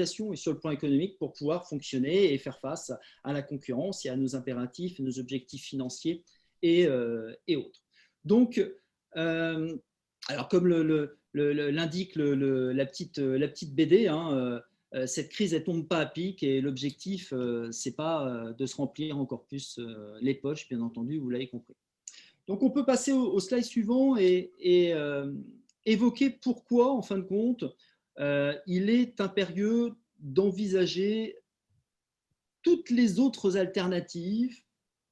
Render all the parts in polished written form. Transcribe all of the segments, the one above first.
organisation et sur le plan économique pour pouvoir fonctionner et faire face à la concurrence et à nos impératifs, nos objectifs financiers et autres. Donc, alors comme l'indique la petite BD, hein, cette crise, elle tombe pas à pic et l'objectif, c'est pas de se remplir encore plus les poches, bien entendu, vous l'avez compris. Donc, on peut passer au slide suivant et évoquer pourquoi, en fin de compte, il est impérieux d'envisager toutes les autres alternatives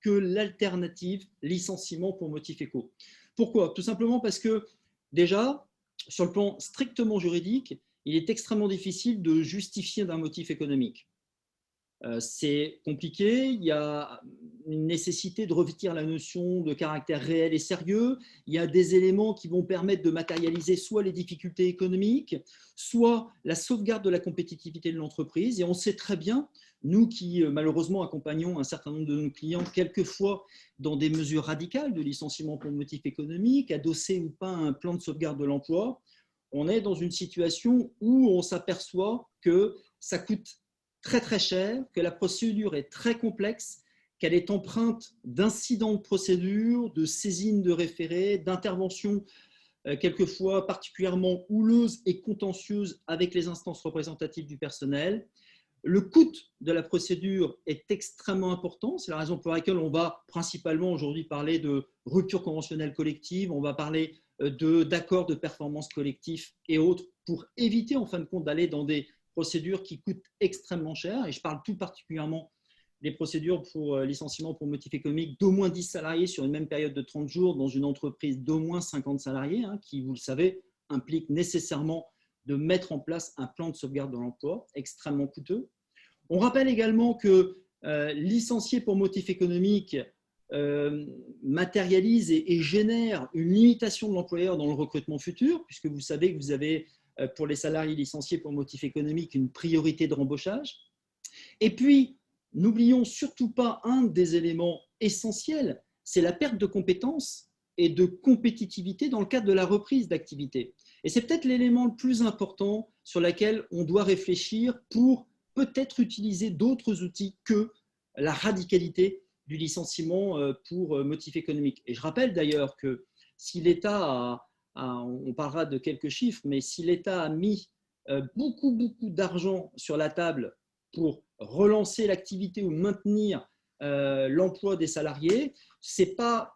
que l'alternative licenciement pour motif éco. Pourquoi? Tout simplement parce que, déjà, sur le plan strictement juridique, il est extrêmement difficile de justifier d'un motif économique. C'est compliqué, il y a une nécessité de revêtir la notion de caractère réel et sérieux, il y a des éléments qui vont permettre de matérialiser soit les difficultés économiques, soit la sauvegarde de la compétitivité de l'entreprise. Et on sait très bien, nous qui malheureusement accompagnons un certain nombre de nos clients, quelquefois dans des mesures radicales de licenciement pour motif économique, adossées ou pas à un plan de sauvegarde de l'emploi, on est dans une situation où on s'aperçoit que ça coûte très très cher, que la procédure est très complexe, qu'elle est empreinte d'incidents de procédure, de saisines de référés, d'interventions quelquefois particulièrement houleuses et contentieuses avec les instances représentatives du personnel. Le coût de la procédure est extrêmement important, c'est la raison pour laquelle on va principalement aujourd'hui parler de rupture conventionnelle collective, on va parler d'accords de performance collectifs et autres pour éviter en fin de compte d'aller dans des procédures qui coûtent extrêmement cher, et je parle tout particulièrement des procédures pour licenciement pour motif économique d'au moins 10 salariés sur une même période de 30 jours dans une entreprise d'au moins 50 salariés, hein, qui, vous le savez, implique nécessairement de mettre en place un plan de sauvegarde de l'emploi extrêmement coûteux. On rappelle également que licencier pour motif économique matérialise et génère une limitation de l'employeur dans le recrutement futur, puisque vous savez que vous avez pour les salariés licenciés pour motif économique une priorité de rembauchage. Et puis, n'oublions surtout pas un des éléments essentiels, c'est la perte de compétences et de compétitivité dans le cadre de la reprise d'activité. Et c'est peut-être l'élément le plus important sur lequel on doit réfléchir pour peut-être utiliser d'autres outils que la radicalité du licenciement pour motif économique. Et je rappelle d'ailleurs que si l'État on parlera de quelques chiffres, mais si l'État a mis beaucoup d'argent sur la table pour relancer l'activité ou maintenir l'emploi des salariés, ce n'est pas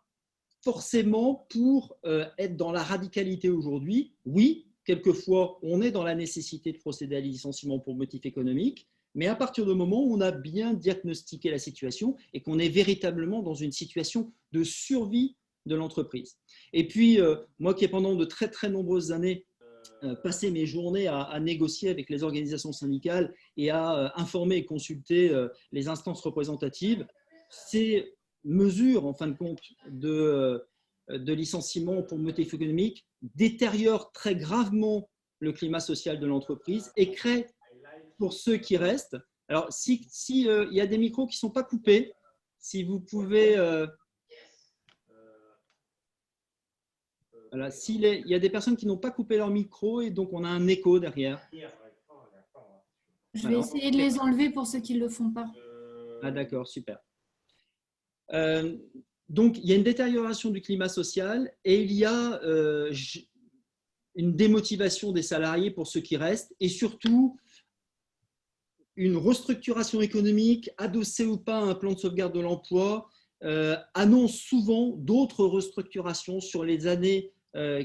forcément pour être dans la radicalité aujourd'hui. Oui, quelquefois, on est dans la nécessité de procéder à des licenciements pour motif économique, mais à partir du moment où on a bien diagnostiqué la situation et qu'on est véritablement dans une situation de survie de l'entreprise. Et puis, moi qui ai pendant de très nombreuses années passé mes journées à négocier avec les organisations syndicales et à informer et consulter les instances représentatives, ces mesures, en fin de compte, de licenciement pour motif économique détériorent très gravement le climat social de l'entreprise et créent, pour ceux qui restent, alors si y a des micros qui ne sont pas coupés, si vous pouvez… Voilà, il y a des personnes qui n'ont pas coupé leur micro et donc on a un écho derrière. Je vais essayer de les enlever pour ceux qui ne le font pas. Ah d'accord, super. Donc il y a une détérioration du climat social et il y a une démotivation des salariés pour ceux qui restent et surtout une restructuration économique adossée ou pas à un plan de sauvegarde de l'emploi annonce souvent d'autres restructurations sur les années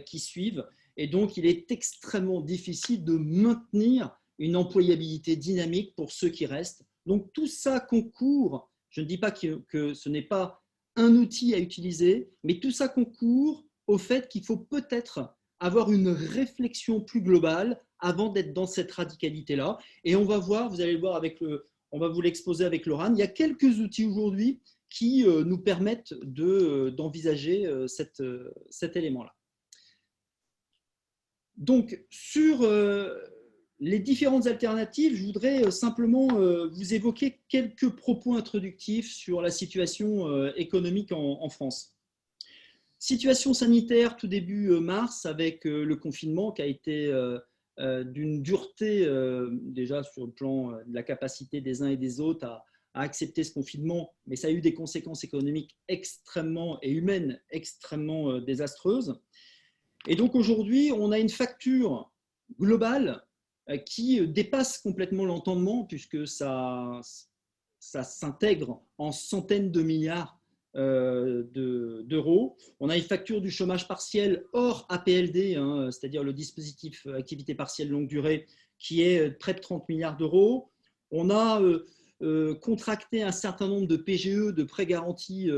qui suivent. Et donc, il est extrêmement difficile de maintenir une employabilité dynamique pour ceux qui restent. Donc, tout ça concourt, je ne dis pas que ce n'est pas un outil à utiliser, mais tout ça concourt au fait qu'il faut peut-être avoir une réflexion plus globale avant d'être dans cette radicalité-là. Et on va voir, vous allez le voir on va vous l'exposer avec Laurent, il y a quelques outils aujourd'hui qui nous permettent d'envisager cet élément-là. Donc, sur les différentes alternatives, je voudrais simplement vous évoquer quelques propos introductifs sur la situation économique en France. Situation sanitaire tout début mars avec le confinement qui a été d'une dureté déjà sur le plan de la capacité des uns et des autres à accepter ce confinement, mais ça a eu des conséquences économiques extrêmement et humaines extrêmement désastreuses. Et donc aujourd'hui, on a une facture globale qui dépasse complètement l'entendement, puisque ça s'intègre en centaines de milliards d'euros. On a une facture du chômage partiel hors APLD, hein, c'est-à-dire le dispositif activité partielle longue durée, qui est près de 30 milliards d'euros. On a contracté un certain nombre de PGE, de prêts garantis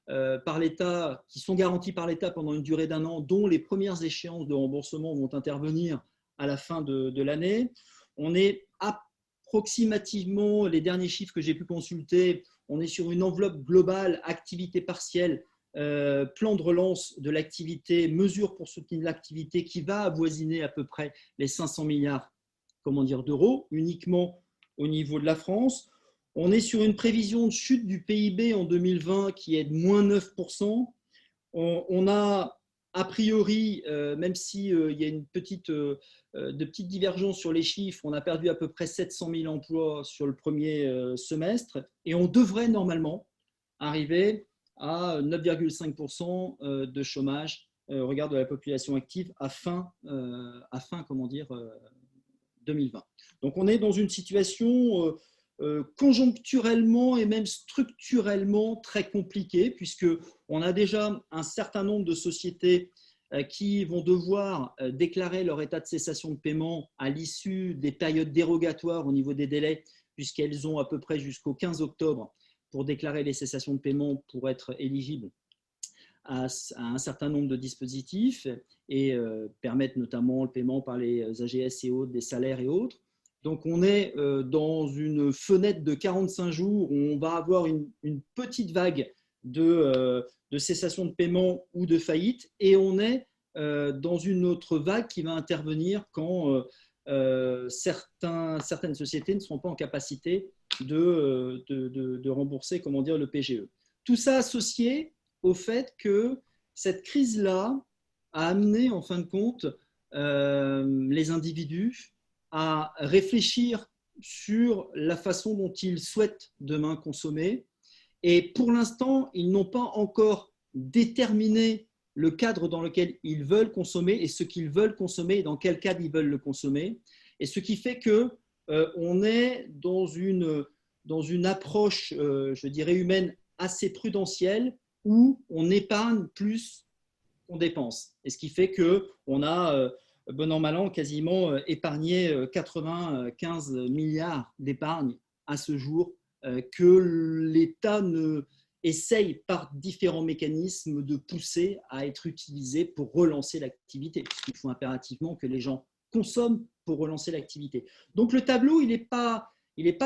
par l'État, qui sont garantis par l'État pendant une durée d'1 an, dont les premières échéances de remboursement vont intervenir à la fin de l'année. On est approximativement, les derniers chiffres que j'ai pu consulter, on est sur une enveloppe globale, activité partielle, plan de relance de l'activité, mesures pour soutenir l'activité qui va avoisiner à peu près les 500 milliards d'euros, uniquement au niveau de la France. On est sur une prévision de chute du PIB en 2020 qui est de moins 9%. On a a priori, même s'il y a une petite divergence sur les chiffres, on a perdu à peu près 700 000 emplois sur le premier semestre et on devrait normalement arriver à 9,5% de chômage au regard de la population active à fin 2020. Donc on est dans une situation conjoncturellement et même structurellement très compliquée, puisqu'on a déjà un certain nombre de sociétés qui vont devoir déclarer leur état de cessation de paiement à l'issue des périodes dérogatoires au niveau des délais, puisqu'elles ont à peu près jusqu'au 15 octobre pour déclarer les cessations de paiement pour être éligibles à un certain nombre de dispositifs et permettre notamment le paiement par les AGS et autres, des salaires et autres. Donc, on est dans une fenêtre de 45 jours où on va avoir une petite vague de cessation de paiement ou de faillite, et on est dans une autre vague qui va intervenir quand certaines sociétés ne seront pas en capacité de rembourser le PGE. Tout ça associé au fait que cette crise-là a amené en fin de compte les individus à réfléchir sur la façon dont ils souhaitent demain consommer. Et pour l'instant, ils n'ont pas encore déterminé le cadre dans lequel ils veulent consommer et ce qu'ils veulent consommer et dans quel cadre ils veulent le consommer. Et ce qui fait qu'on est dans une approche, je dirais, humaine assez prudentielle où on épargne plus qu'on dépense. Et ce qui fait qu'on a bon an, mal an, quasiment épargné 95 milliards d'épargne à ce jour que l'État essaye par différents mécanismes de pousser à être utilisé pour relancer l'activité, puisqu'il faut impérativement que les gens consomment pour relancer l'activité. Donc le tableau, il n'est pas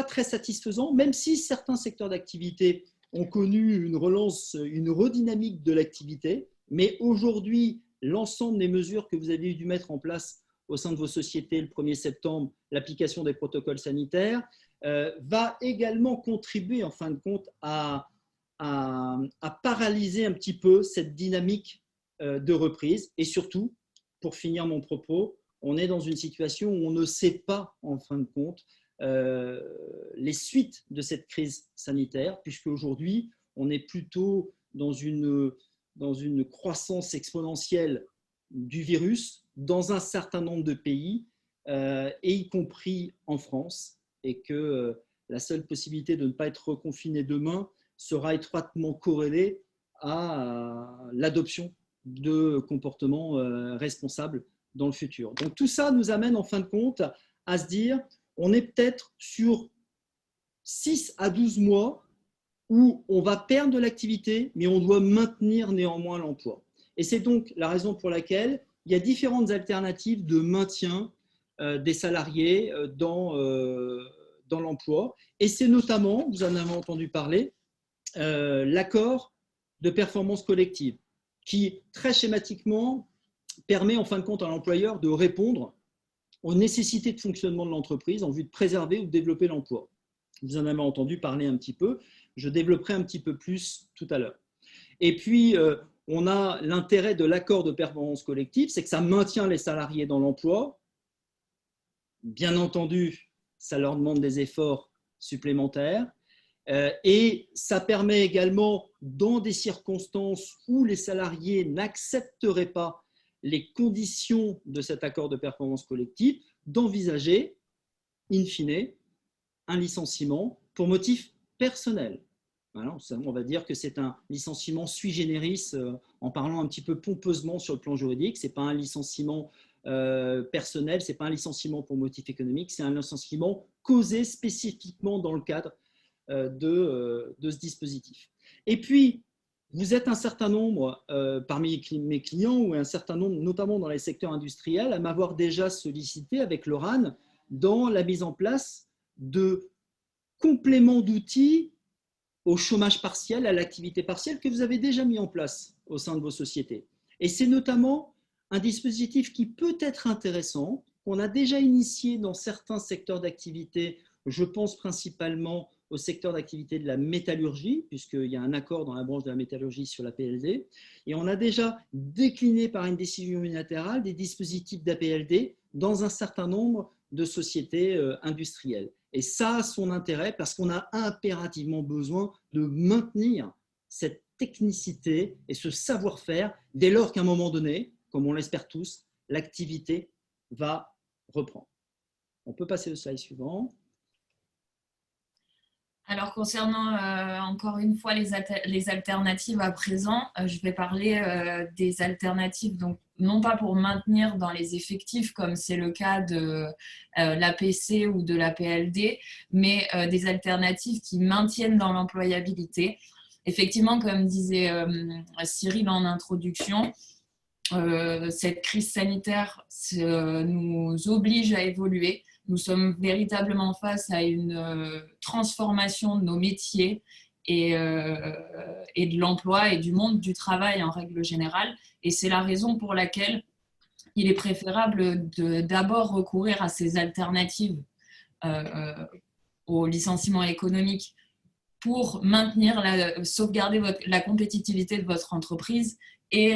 très satisfaisant, même si certains secteurs d'activité ont connu une relance, une redynamique de l'activité, mais aujourd'hui, l'ensemble des mesures que vous avez dû mettre en place au sein de vos sociétés le 1er septembre, l'application des protocoles sanitaires, va également contribuer en fin de compte à paralyser un petit peu cette dynamique de reprise. Et surtout, pour finir mon propos, on est dans une situation où on ne sait pas en fin de compte les suites de cette crise sanitaire, puisque aujourd'hui, on est plutôt dans une croissance exponentielle du virus dans un certain nombre de pays, et y compris en France, et que la seule possibilité de ne pas être reconfiné demain sera étroitement corrélée à l'adoption de comportements responsables dans le futur. Donc tout ça nous amène en fin de compte à se dire, on est peut-être sur 6 à 12 mois où on va perdre de l'activité, mais on doit maintenir néanmoins l'emploi. Et c'est donc la raison pour laquelle il y a différentes alternatives de maintien des salariés dans l'emploi. Et c'est notamment, vous en avez entendu parler, l'accord de performance collective, qui très schématiquement permet en fin de compte à l'employeur de répondre aux nécessités de fonctionnement de l'entreprise en vue de préserver ou de développer l'emploi. Vous en avez entendu parler un petit peu, je développerai un petit peu plus tout à l'heure. Et puis, on a l'intérêt de l'accord de performance collective, c'est que ça maintient les salariés dans l'emploi, bien entendu, ça leur demande des efforts supplémentaires. Et ça permet également, dans des circonstances où les salariés n'accepteraient pas les conditions de cet accord de performance collective, d'envisager, in fine, un licenciement pour motif personnel. Alors, on va dire que c'est un licenciement sui generis, en parlant un petit peu pompeusement sur le plan juridique. Ce n'est pas un licenciement personnel, ce n'est pas un licenciement pour motif économique, c'est un licenciement causé spécifiquement dans le cadre de ce dispositif. Et puis, vous êtes un certain nombre parmi mes clients, ou un certain nombre, notamment dans les secteurs industriels, à m'avoir déjà sollicité avec le RAN dans la mise en place de compléments d'outils au chômage partiel, à l'activité partielle que vous avez déjà mis en place au sein de vos sociétés. Et c'est notamment un dispositif qui peut être intéressant, qu'on a déjà initié dans certains secteurs d'activité. Je pense principalement au secteur d'activité de la métallurgie, puisqu'il y a un accord dans la branche de la métallurgie sur la PLD. Et on a déjà décliné par une décision unilatérale des dispositifs d'APLD dans un certain nombre de sociétés industrielles. Et ça a son intérêt parce qu'on a impérativement besoin de maintenir cette technicité et ce savoir-faire dès lors qu'à un moment donné, comme on l'espère tous, l'activité va reprendre. On peut passer au slide suivant. Alors, concernant encore une fois les alternatives à présent, je vais parler des alternatives, donc non pas pour maintenir dans les effectifs comme c'est le cas de l'APC ou de la PLD, mais des alternatives qui maintiennent dans l'employabilité. Effectivement, comme disait Cyril en introduction, cette crise sanitaire nous oblige à évoluer. Nous sommes véritablement face à une transformation de nos métiers et de l'emploi et du monde du travail en règle générale. Et c'est la raison pour laquelle il est préférable d'abord recourir à ces alternatives au licenciement économique pour sauvegarder la compétitivité de votre entreprise et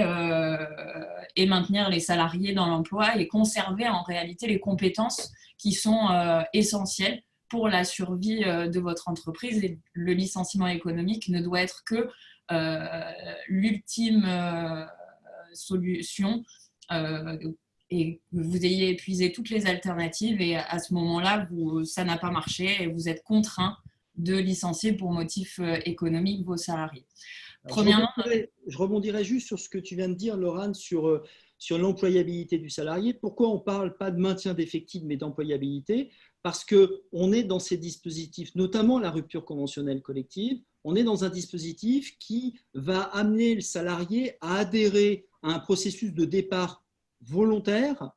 maintenir les salariés dans l'emploi et conserver en réalité les compétences qui sont essentielles pour la survie de votre entreprise. Et le licenciement économique ne doit être que l'ultime solution et que vous ayez épuisé toutes les alternatives et à ce moment-là, ça n'a pas marché et vous êtes contraint de licencier pour motif économique vos salariés. Premièrement, je rebondirai juste sur ce que tu viens de dire, Laurent, sur l'employabilité du salarié. Pourquoi on ne parle pas de maintien d'effectifs, mais d'employabilité? Parce qu'on est dans ces dispositifs, notamment la rupture conventionnelle collective, on est dans un dispositif qui va amener le salarié à adhérer à un processus de départ volontaire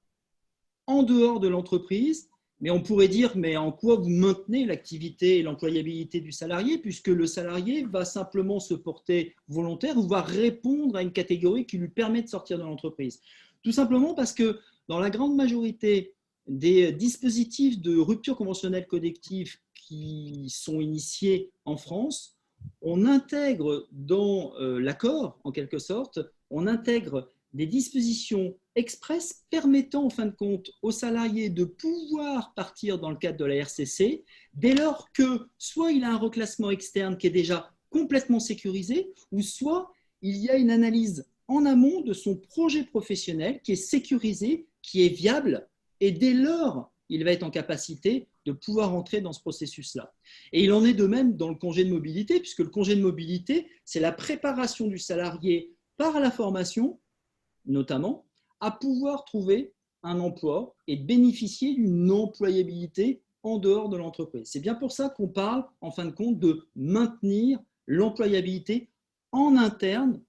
en dehors de l'entreprise. Mais on pourrait dire, mais en quoi vous maintenez l'activité et l'employabilité du salarié, puisque le salarié va simplement se porter volontaire ou va répondre à une catégorie qui lui permet de sortir de l'entreprise. Tout simplement parce que dans la grande majorité des dispositifs de rupture conventionnelle collective qui sont initiés en France, on intègre dans l'accord, en quelque sorte, on intègre des dispositions express permettant en fin de compte aux salariés de pouvoir partir dans le cadre de la RCC dès lors que soit il a un reclassement externe qui est déjà complètement sécurisé ou soit il y a une analyse en amont de son projet professionnel qui est sécurisé, qui est viable et dès lors il va être en capacité de pouvoir entrer dans ce processus-là. Et il en est de même dans le congé de mobilité puisque le congé de mobilité, c'est la préparation du salarié par la formation notamment, à pouvoir trouver un emploi et bénéficier d'une employabilité en dehors de l'entreprise. C'est bien pour ça qu'on parle, en fin de compte, de maintenir l'employabilité en interne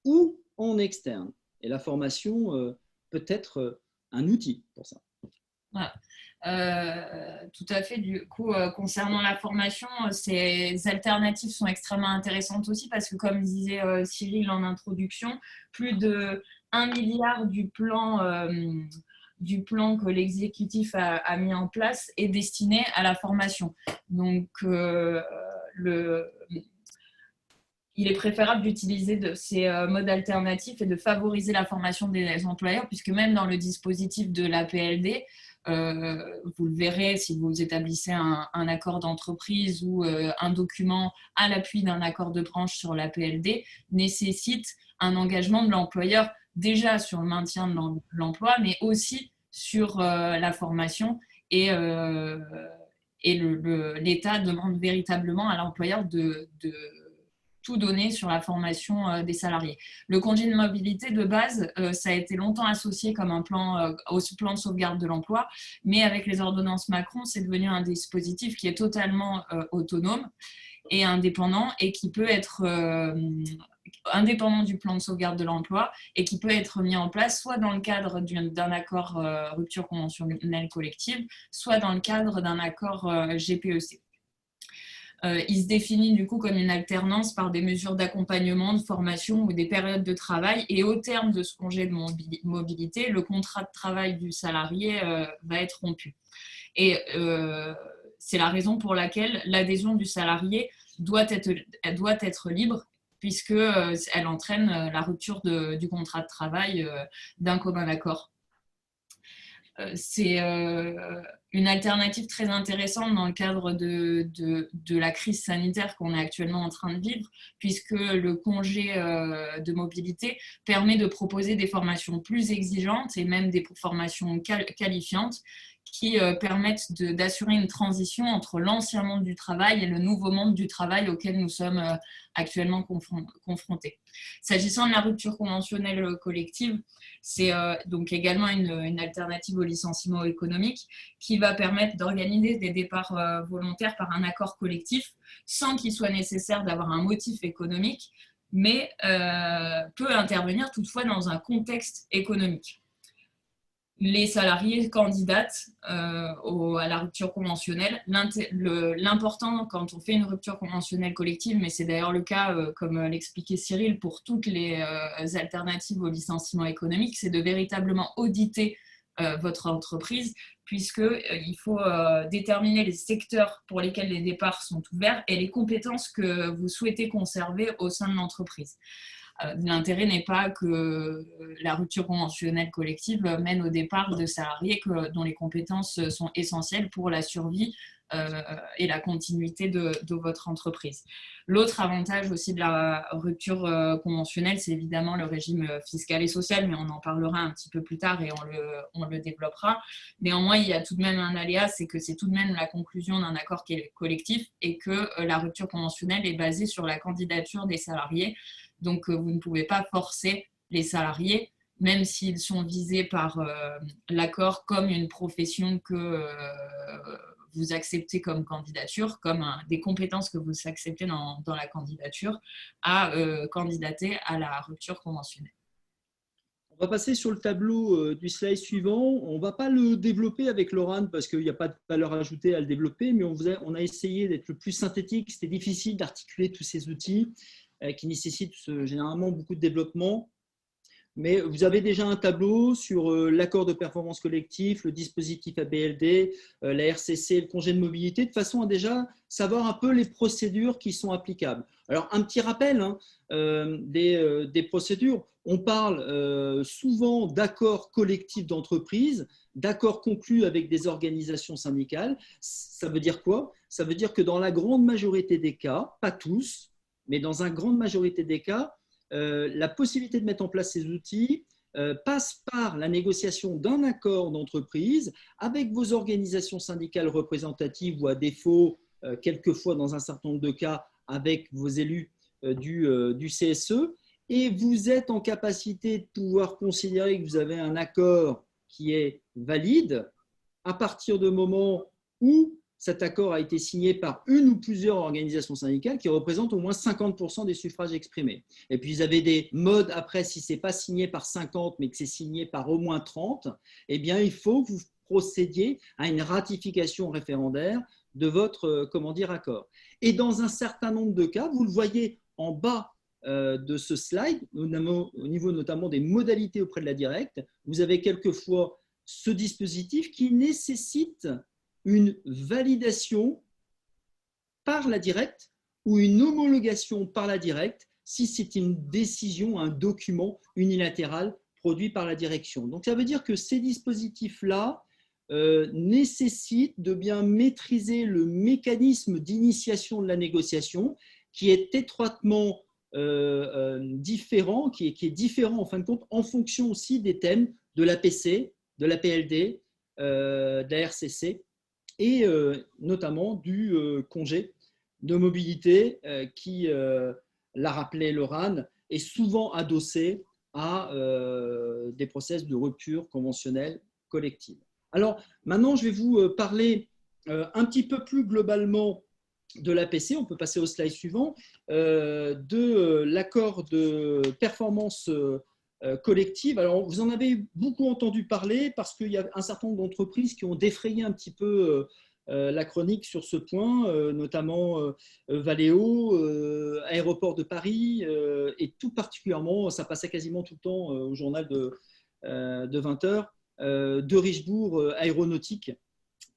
ou en externe. Et la formation peut être un outil pour ça. Voilà. Tout à fait. Du coup, concernant la formation, ces alternatives sont extrêmement intéressantes aussi parce que, comme disait Cyril en introduction, plus de 1 milliard du plan que l'exécutif a mis en place est destiné à la formation. Donc, il est préférable d'utiliser ces modes alternatifs et de favoriser la formation des employeurs, puisque même dans le dispositif de la PLD, vous le verrez si vous établissez un accord d'entreprise ou un document à l'appui d'un accord de branche sur la PLD, nécessite un engagement de l'employeur déjà sur le maintien de l'emploi, mais aussi sur la formation et l'État demande véritablement à l'employeur de tout donner sur la formation des salariés. Le congé de mobilité, de base, ça a été longtemps associé comme un plan, au plan de sauvegarde de l'emploi, mais avec les ordonnances Macron, c'est devenu un dispositif qui est totalement autonome et indépendant et qui peut être indépendant du plan de sauvegarde de l'emploi et qui peut être mis en place soit dans le cadre d'un accord rupture conventionnelle collective, soit dans le cadre d'un accord GPEC. Il se définit du coup comme une alternance par des mesures d'accompagnement, de formation ou des périodes de travail. Et au terme de ce congé de mobilité, le contrat de travail du salarié va être rompu. Et c'est la raison pour laquelle l'adhésion du salarié doit être libre, puisqu'elle entraîne la rupture du contrat de travail d'un commun accord. C'est une alternative très intéressante dans le cadre de la crise sanitaire qu'on est actuellement en train de vivre, puisque le congé de mobilité permet de proposer des formations plus exigeantes et même des formations qualifiantes qui permettent d'assurer une transition entre l'ancien monde du travail et le nouveau monde du travail auquel nous sommes actuellement confrontés. S'agissant de la rupture conventionnelle collective, c'est donc également une alternative au licenciement économique qui va permettre d'organiser des départs volontaires par un accord collectif sans qu'il soit nécessaire d'avoir un motif économique, mais peut intervenir toutefois dans un contexte économique. Les salariés candidatent à la rupture conventionnelle. L'important quand on fait une rupture conventionnelle collective, mais c'est d'ailleurs le cas, comme l'expliquait Cyril, pour toutes les alternatives au licenciement économique, c'est de véritablement auditer votre entreprise, puisqu'il faut déterminer les secteurs pour lesquels les départs sont ouverts et les compétences que vous souhaitez conserver au sein de l'entreprise. L'intérêt n'est pas que la rupture conventionnelle collective mène au départ de salariés dont les compétences sont essentielles pour la survie et la continuité de votre entreprise. L'autre avantage aussi de la rupture conventionnelle, c'est évidemment le régime fiscal et social, mais on en parlera un petit peu plus tard et on le développera. Néanmoins, il y a tout de même un aléa, c'est que c'est tout de même la conclusion d'un accord collectif et que la rupture conventionnelle est basée sur la candidature des salariés. Donc, vous ne pouvez pas forcer les salariés, même s'ils sont visés par l'accord comme une profession que vous acceptez comme candidature, comme des compétences que vous acceptez dans la candidature, à candidater à la rupture conventionnelle. On va passer sur le tableau du slide suivant. On ne va pas le développer avec Laurent parce qu'il n'y a pas de valeur ajoutée à le développer, mais on a essayé d'être le plus synthétique. C'était difficile d'articuler tous ces outils qui nécessitent généralement beaucoup de développement. Mais vous avez déjà un tableau sur l'accord de performance collectif, le dispositif ABLD, la RCC, le congé de mobilité, de façon à déjà savoir un peu les procédures qui sont applicables. Alors, un petit rappel des procédures. On parle souvent d'accords collectifs d'entreprise, d'accords conclus avec des organisations syndicales. Ça veut dire quoi? Ça veut dire que dans la grande majorité des cas, pas tous, mais dans une grande majorité des cas, la possibilité de mettre en place ces outils passe par la négociation d'un accord d'entreprise avec vos organisations syndicales représentatives ou à défaut, quelquefois dans un certain nombre de cas, avec vos élus du CSE. Et vous êtes en capacité de pouvoir considérer que vous avez un accord qui est valide à partir du moment où cet accord a été signé par une ou plusieurs organisations syndicales qui représentent au moins 50% des suffrages exprimés. Et puis, vous avez des modes après, si ce n'est pas signé par 50, mais que c'est signé par au moins 30, eh bien, il faut que vous procédiez à une ratification référendaire de votre, accord. Et dans un certain nombre de cas, vous le voyez en bas de ce slide, au niveau notamment des modalités auprès de la directe, vous avez quelquefois ce dispositif qui nécessite une validation par la directe ou une homologation par la directe si c'est une décision, un document unilatéral produit par la direction. Donc, ça veut dire que ces dispositifs-là nécessite de bien maîtriser le mécanisme d'initiation de la négociation qui est étroitement différent, qui est différent en fin de compte en fonction aussi des thèmes de l'APC, de la PLD, de la RCC et notamment du congé de mobilité qui, l'a rappelé Laurent, est souvent adossé à des process de rupture conventionnelle collective. Alors maintenant, je vais vous parler un petit peu plus globalement de l'APC. On peut passer au slide suivant, de l'accord de performance collective. Alors, vous en avez beaucoup entendu parler parce qu'il y a un certain nombre d'entreprises qui ont défrayé un petit peu la chronique sur ce point, notamment Valeo, Aéroport de Paris, et tout particulièrement, ça passait quasiment tout le temps au journal de 20 heures, de Richebourg Aéronautique,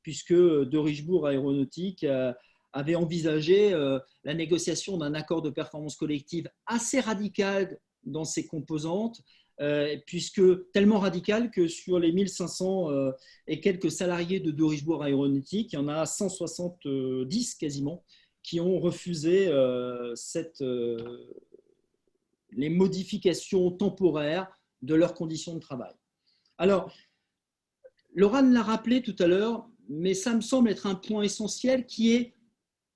puisque de Richebourg Aéronautique avait envisagé la négociation d'un accord de performance collective assez radical dans ses composantes, puisque tellement radical que sur les 1500 et quelques salariés de Richebourg Aéronautique, il y en a 170 quasiment qui ont refusé les modifications temporaires de leurs conditions de travail. Alors, Laurent l'a rappelé tout à l'heure, mais ça me semble être un point essentiel qui est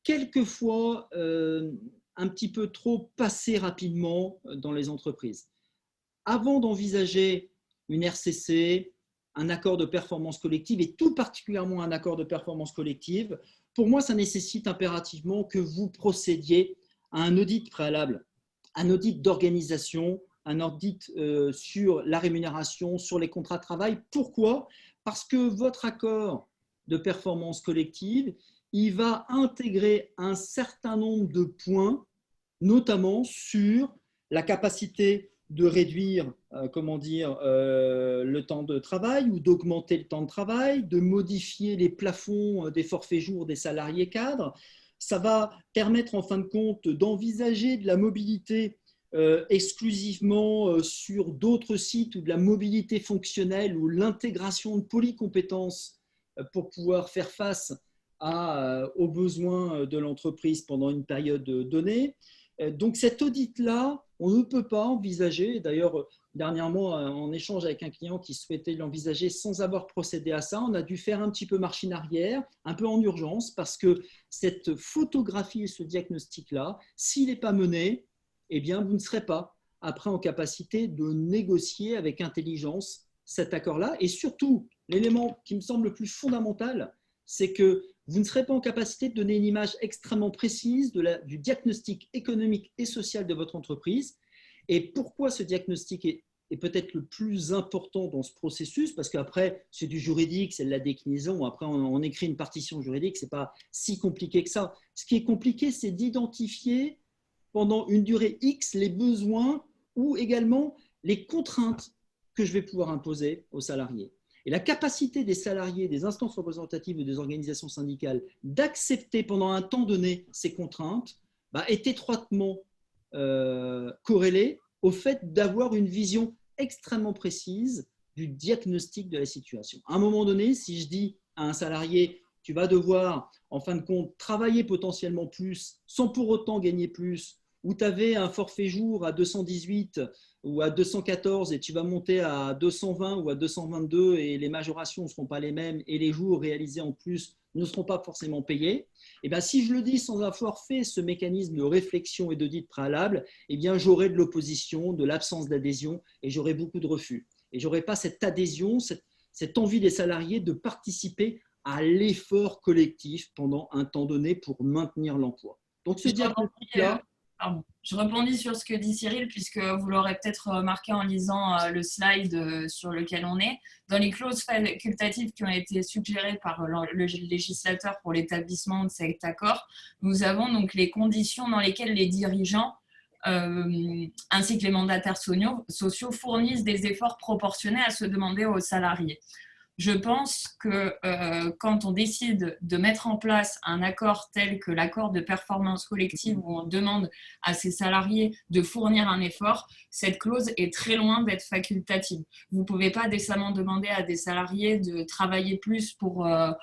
quelquefois un petit peu trop passé rapidement dans les entreprises. Avant d'envisager une RCC, un accord de performance collective et tout particulièrement un accord de performance collective, pour moi, ça nécessite impérativement que vous procédiez à un audit préalable, un audit d'organisation, un audit sur la rémunération, sur les contrats de travail. Pourquoi ? Parce que votre accord de performance collective, il va intégrer un certain nombre de points, notamment sur la capacité de réduire le temps de travail ou d'augmenter le temps de travail, de modifier les plafonds des forfaits jours des salariés cadres. Ça va permettre en fin de compte d'envisager de la mobilité exclusivement sur d'autres sites ou de la mobilité fonctionnelle ou l'intégration de polycompétences pour pouvoir faire face aux besoins de l'entreprise pendant une période donnée. Donc cet audit-là, on ne peut pas envisager, d'ailleurs dernièrement en échange avec un client qui souhaitait l'envisager sans avoir procédé à ça, on a dû faire un petit peu machine arrière, un peu en urgence, parce que cette photographie et ce diagnostic-là, s'il n'est pas mené, eh bien vous ne serez pas après en capacité de négocier avec intelligence cet accord-là. Et surtout, l'élément qui me semble le plus fondamental, c'est que vous ne serez pas en capacité de donner une image extrêmement précise du diagnostic économique et social de votre entreprise. Et pourquoi ce diagnostic est peut-être le plus important dans ce processus ? Parce qu'après, c'est du juridique, c'est de la déclinaison. Après, on écrit une partition juridique, ce n'est pas si compliqué que ça. Ce qui est compliqué, c'est d'identifier pendant une durée X les besoins ou également les contraintes que je vais pouvoir imposer aux salariés. Et la capacité des salariés, des instances représentatives ou des organisations syndicales d'accepter pendant un temps donné ces contraintes est étroitement corrélée au fait d'avoir une vision extrêmement précise du diagnostic de la situation. À un moment donné, si je dis à un salarié, tu vas devoir, en fin de compte, travailler potentiellement plus sans pour autant gagner plus, ou tu avais un forfait jour à 218 ou à 214 et tu vas monter à 220 ou à 222 et les majorations ne seront pas les mêmes et les jours réalisés en plus ne seront pas forcément payés, et bien, si je le dis sans avoir fait ce mécanisme de réflexion et d'audit préalable, eh bien, j'aurai de l'opposition, de l'absence d'adhésion et j'aurai beaucoup de refus. Et je n'aurai pas cette adhésion, cette envie des salariés de participer à l'effort collectif pendant un temps donné pour maintenir l'emploi. Donc, ce diagnostic-là… Je rebondis sur ce que dit Cyril, puisque vous l'aurez peut-être remarqué en lisant le slide sur lequel on est. Dans les clauses facultatives qui ont été suggérées par le législateur pour l'établissement de cet accord, nous avons donc les conditions dans lesquelles les dirigeants ainsi que les mandataires sociaux fournissent des efforts proportionnés à ceux demandés aux salariés. Je pense que quand on décide de mettre en place un accord tel que l'accord de performance collective où on demande à ses salariés de fournir un effort, cette clause est très loin d'être facultative. Vous ne pouvez pas décemment demander à des salariés de travailler plus pour pas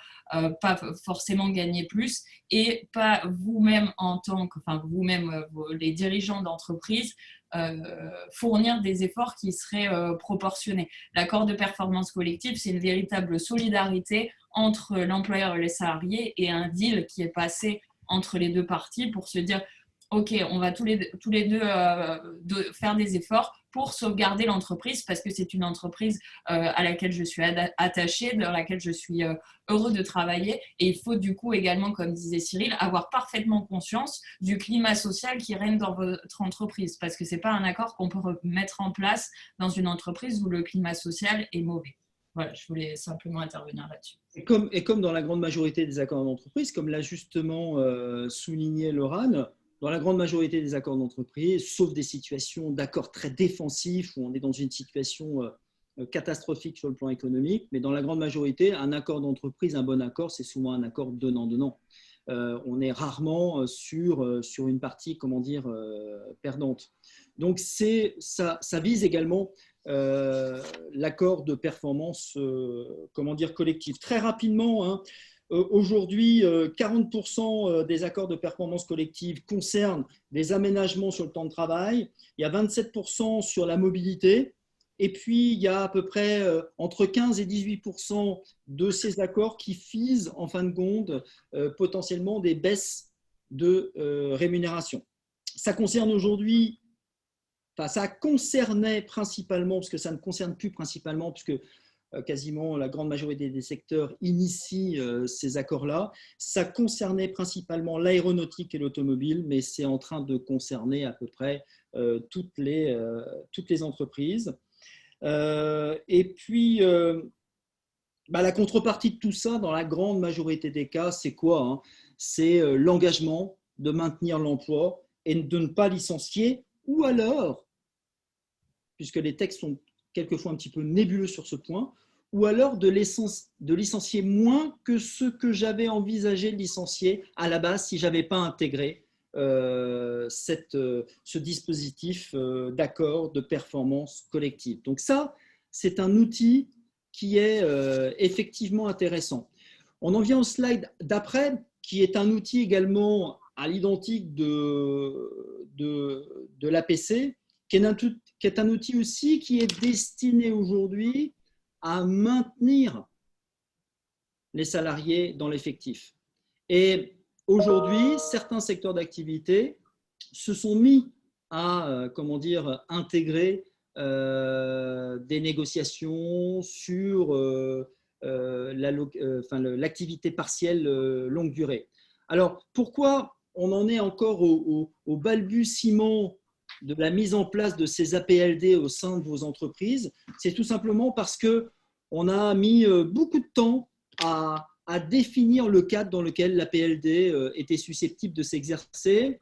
forcément gagner plus et pas vous-même en tant que, enfin vous-même, les dirigeants d'entreprise, fournir des efforts qui seraient proportionnés. L'accord de performance collective, c'est une véritable solidarité entre l'employeur et les salariés et un deal qui est passé entre les deux parties pour se dire ok, on va tous les deux faire des efforts pour sauvegarder l'entreprise parce que c'est une entreprise à laquelle je suis attachée, dans laquelle je suis heureux de travailler. Et il faut du coup également, comme disait Cyril, avoir parfaitement conscience du climat social qui règne dans votre entreprise parce que ce n'est pas un accord qu'on peut mettre en place dans une entreprise où le climat social est mauvais. Voilà, je voulais simplement intervenir là-dessus. Et comme dans la grande majorité des accords d'entreprise, comme l'a justement souligné Laurane, dans la grande majorité des accords d'entreprise, sauf des situations d'accords très défensifs où on est dans une situation catastrophique sur le plan économique, mais dans la grande majorité, un accord d'entreprise, un bon accord, c'est souvent un accord donnant-donnant. On est rarement sur une partie, comment dire, perdante. Donc, ça vise également l'accord de performance, comment dire, collective. Très rapidement, hein, aujourd'hui, 40% des accords de performance collective concernent des aménagements sur le temps de travail. Il y a 27% sur la mobilité. Et puis, il y a à peu près entre 15 et 18% de ces accords qui visent, en fin de compte, potentiellement des baisses de rémunération. Ça concerne aujourd'hui, enfin, ça concernait principalement, parce que ça ne concerne plus principalement, puisque quasiment la grande majorité des secteurs initient ces accords-là. Ça concernait principalement l'aéronautique et l'automobile, mais c'est en train de concerner à peu près toutes les entreprises. Et puis, la contrepartie de tout ça, dans la grande majorité des cas, c'est quoi, hein? C'est l'engagement de maintenir l'emploi et de ne pas licencier, ou alors, puisque les textes sont quelquefois un petit peu nébuleux sur ce point, ou alors de licencier moins que ce que j'avais envisagé de licencier à la base si je n'avais pas intégré ce dispositif d'accord de performance collective. Donc ça, c'est un outil qui est effectivement intéressant. On en vient au slide d'après, qui est un outil également à l'identique de l'APC, qui est un outil aussi qui est destiné aujourd'hui à maintenir les salariés dans l'effectif. Et aujourd'hui, certains secteurs d'activité se sont mis à, comment dire, intégrer des négociations sur l'activité partielle longue durée. Alors, pourquoi on en est encore au balbutiement de la mise en place de ces APLD au sein de vos entreprises? C'est tout simplement parce qu'on a mis beaucoup de temps à définir le cadre dans lequel l'APLD était susceptible de s'exercer,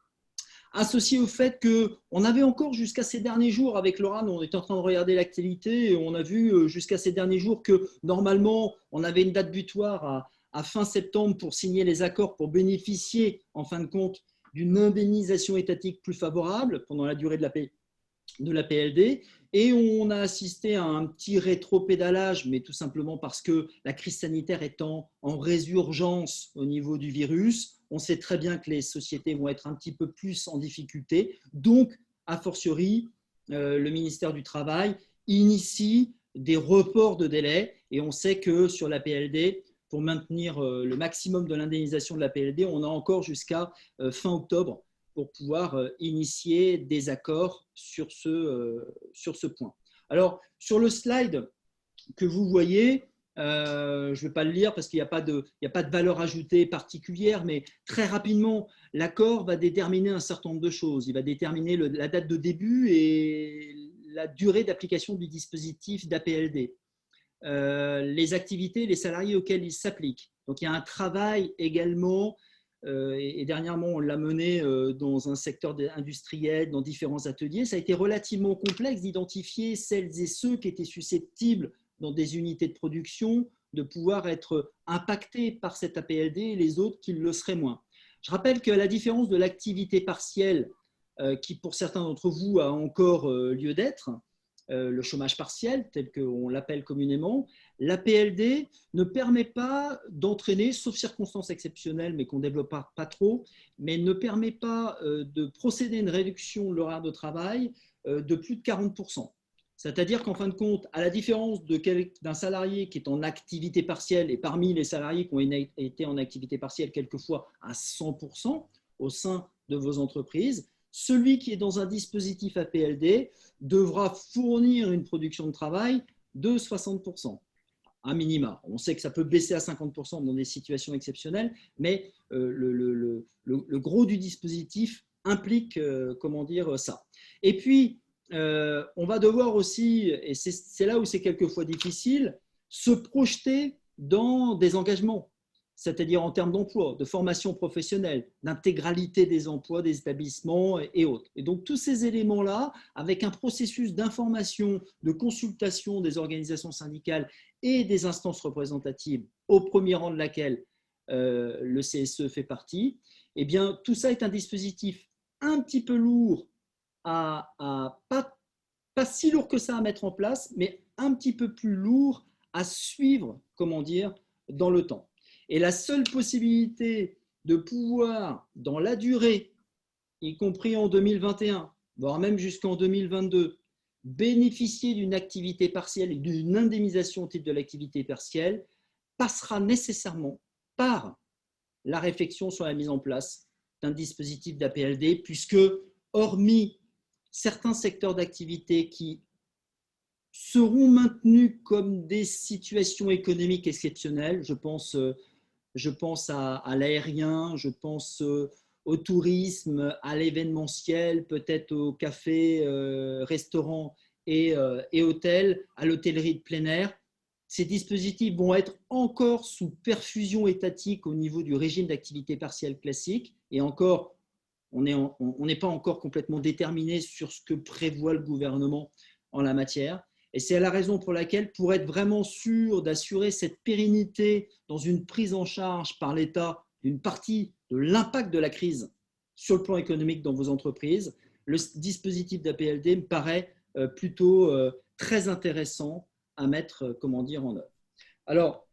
associé au fait qu'on avait encore jusqu'à ces derniers jours, avec Laurane, on était en train de regarder l'actualité et on a vu jusqu'à ces derniers jours que normalement, on avait une date butoir à fin septembre pour signer les accords pour bénéficier, en fin de compte, d'une indemnisation étatique plus favorable pendant la durée de l'APLD. Et on a assisté à un petit rétropédalage, mais tout simplement parce que la crise sanitaire étant en résurgence au niveau du virus, on sait très bien que les sociétés vont être un petit peu plus en difficulté. Donc, a fortiori, le ministère du Travail initie des reports de délai. Et on sait que sur l'APLD, pour maintenir le maximum de l'indemnisation de l'APLD, on a encore jusqu'à fin octobre pour pouvoir initier des accords sur ce point. Alors, sur le slide que vous voyez, je ne vais pas le lire parce qu'il n'y a pas de valeur ajoutée particulière, mais très rapidement, l'accord va déterminer un certain nombre de choses. Il va déterminer la date de début et la durée d'application du dispositif d'APLD, les activités, les salariés auxquels il s'applique. Donc, il y a un travail également, et dernièrement, on l'a mené dans un secteur industriel, dans différents ateliers. Ça a été relativement complexe d'identifier celles et ceux qui étaient susceptibles dans des unités de production de pouvoir être impactés par cette APLD et les autres qui le seraient moins. Je rappelle qu'à la différence de l'activité partielle, qui pour certains d'entre vous a encore lieu d'être, le chômage partiel, tel qu'on l'appelle communément, l'APLD ne permet pas d'entraîner, sauf circonstances exceptionnelles, mais qu'on ne développe pas trop, mais ne permet pas de procéder à une réduction de l'horaire de travail de plus de 40%. C'est-à-dire qu'en fin de compte, à la différence d'un salarié qui est en activité partielle, et parmi les salariés qui ont été en activité partielle quelquefois à 100% au sein de vos entreprises, celui qui est dans un dispositif APLD devra fournir une production de travail de 60%, à minima. On sait que ça peut baisser à 50% dans des situations exceptionnelles, mais le gros du dispositif implique, comment dire, ça. Et puis, on va devoir aussi, et c'est là où c'est quelquefois difficile, se projeter dans des engagements, c'est-à-dire en termes d'emploi, de formation professionnelle, d'intégralité des emplois, des établissements et autres. Et donc tous ces éléments-là, avec un processus d'information, de consultation des organisations syndicales et des instances représentatives, au premier rang de laquelle le CSE fait partie, eh bien tout ça est un dispositif un petit peu lourd, pas si lourd que ça à mettre en place, mais un petit peu plus lourd à suivre, comment dire, dans le temps. Et la seule possibilité de pouvoir, dans la durée, y compris en 2021, voire même jusqu'en 2022, bénéficier d'une activité partielle et d'une indemnisation au titre de l'activité partielle, passera nécessairement par la réflexion sur la mise en place d'un dispositif d'APLD, puisque, hormis certains secteurs d'activité qui seront maintenus comme des situations économiques exceptionnelles, je pense à l'aérien, je pense au tourisme, à l'événementiel, peut-être au café, restaurant et hôtel, à l'hôtellerie de plein air. Ces dispositifs vont être encore sous perfusion étatique au niveau du régime d'activité partielle classique. Et encore, on n'est pas encore complètement déterminé sur ce que prévoit le gouvernement en la matière. Et c'est la raison pour laquelle, pour être vraiment sûr d'assurer cette pérennité dans une prise en charge par l'État d'une partie de l'impact de la crise sur le plan économique dans vos entreprises, le dispositif d'APLD me paraît plutôt très intéressant à mettre, comment dire, en œuvre. Alors,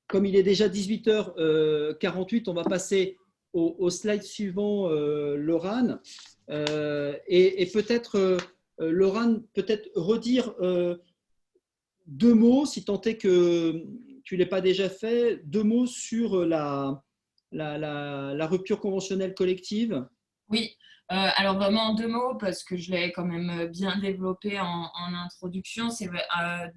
comme il est déjà 18h48, on va passer au slide suivant, Laurane. Et peut-être, Laurane, peut-être redire deux mots, si tant est que tu ne l'aies pas déjà fait, deux mots sur la rupture conventionnelle collective. Oui, alors vraiment en deux mots, parce que je l'ai quand même bien développé en introduction, c'est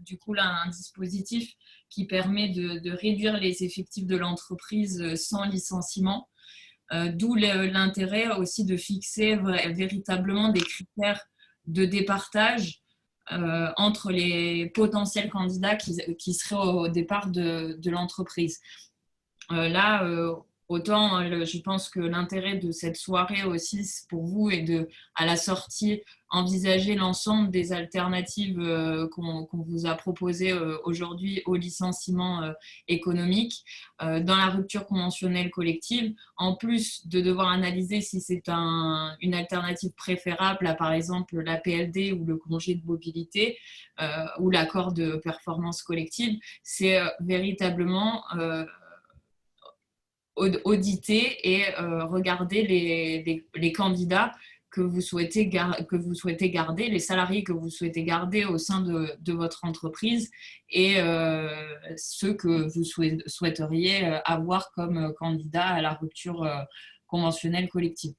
du coup là un dispositif qui permet de réduire les effectifs de l'entreprise sans licenciement, d'où l'intérêt aussi de fixer véritablement des critères de départage entre les potentiels candidats qui seraient au départ de l'entreprise. Là, autant je pense que l'intérêt de cette soirée aussi pour vous est de, à la sortie, envisager l'ensemble des alternatives qu'on vous a proposées aujourd'hui au licenciement économique dans la rupture conventionnelle collective, en plus de devoir analyser si c'est une alternative préférable à par exemple la PLD ou le congé de mobilité ou l'accord de performance collective. C'est véritablement auditer et regarder les candidats que vous souhaitez garder, les salariés que vous souhaitez garder au sein de votre entreprise et ceux que vous souhaiteriez avoir comme candidats à la rupture conventionnelle collective.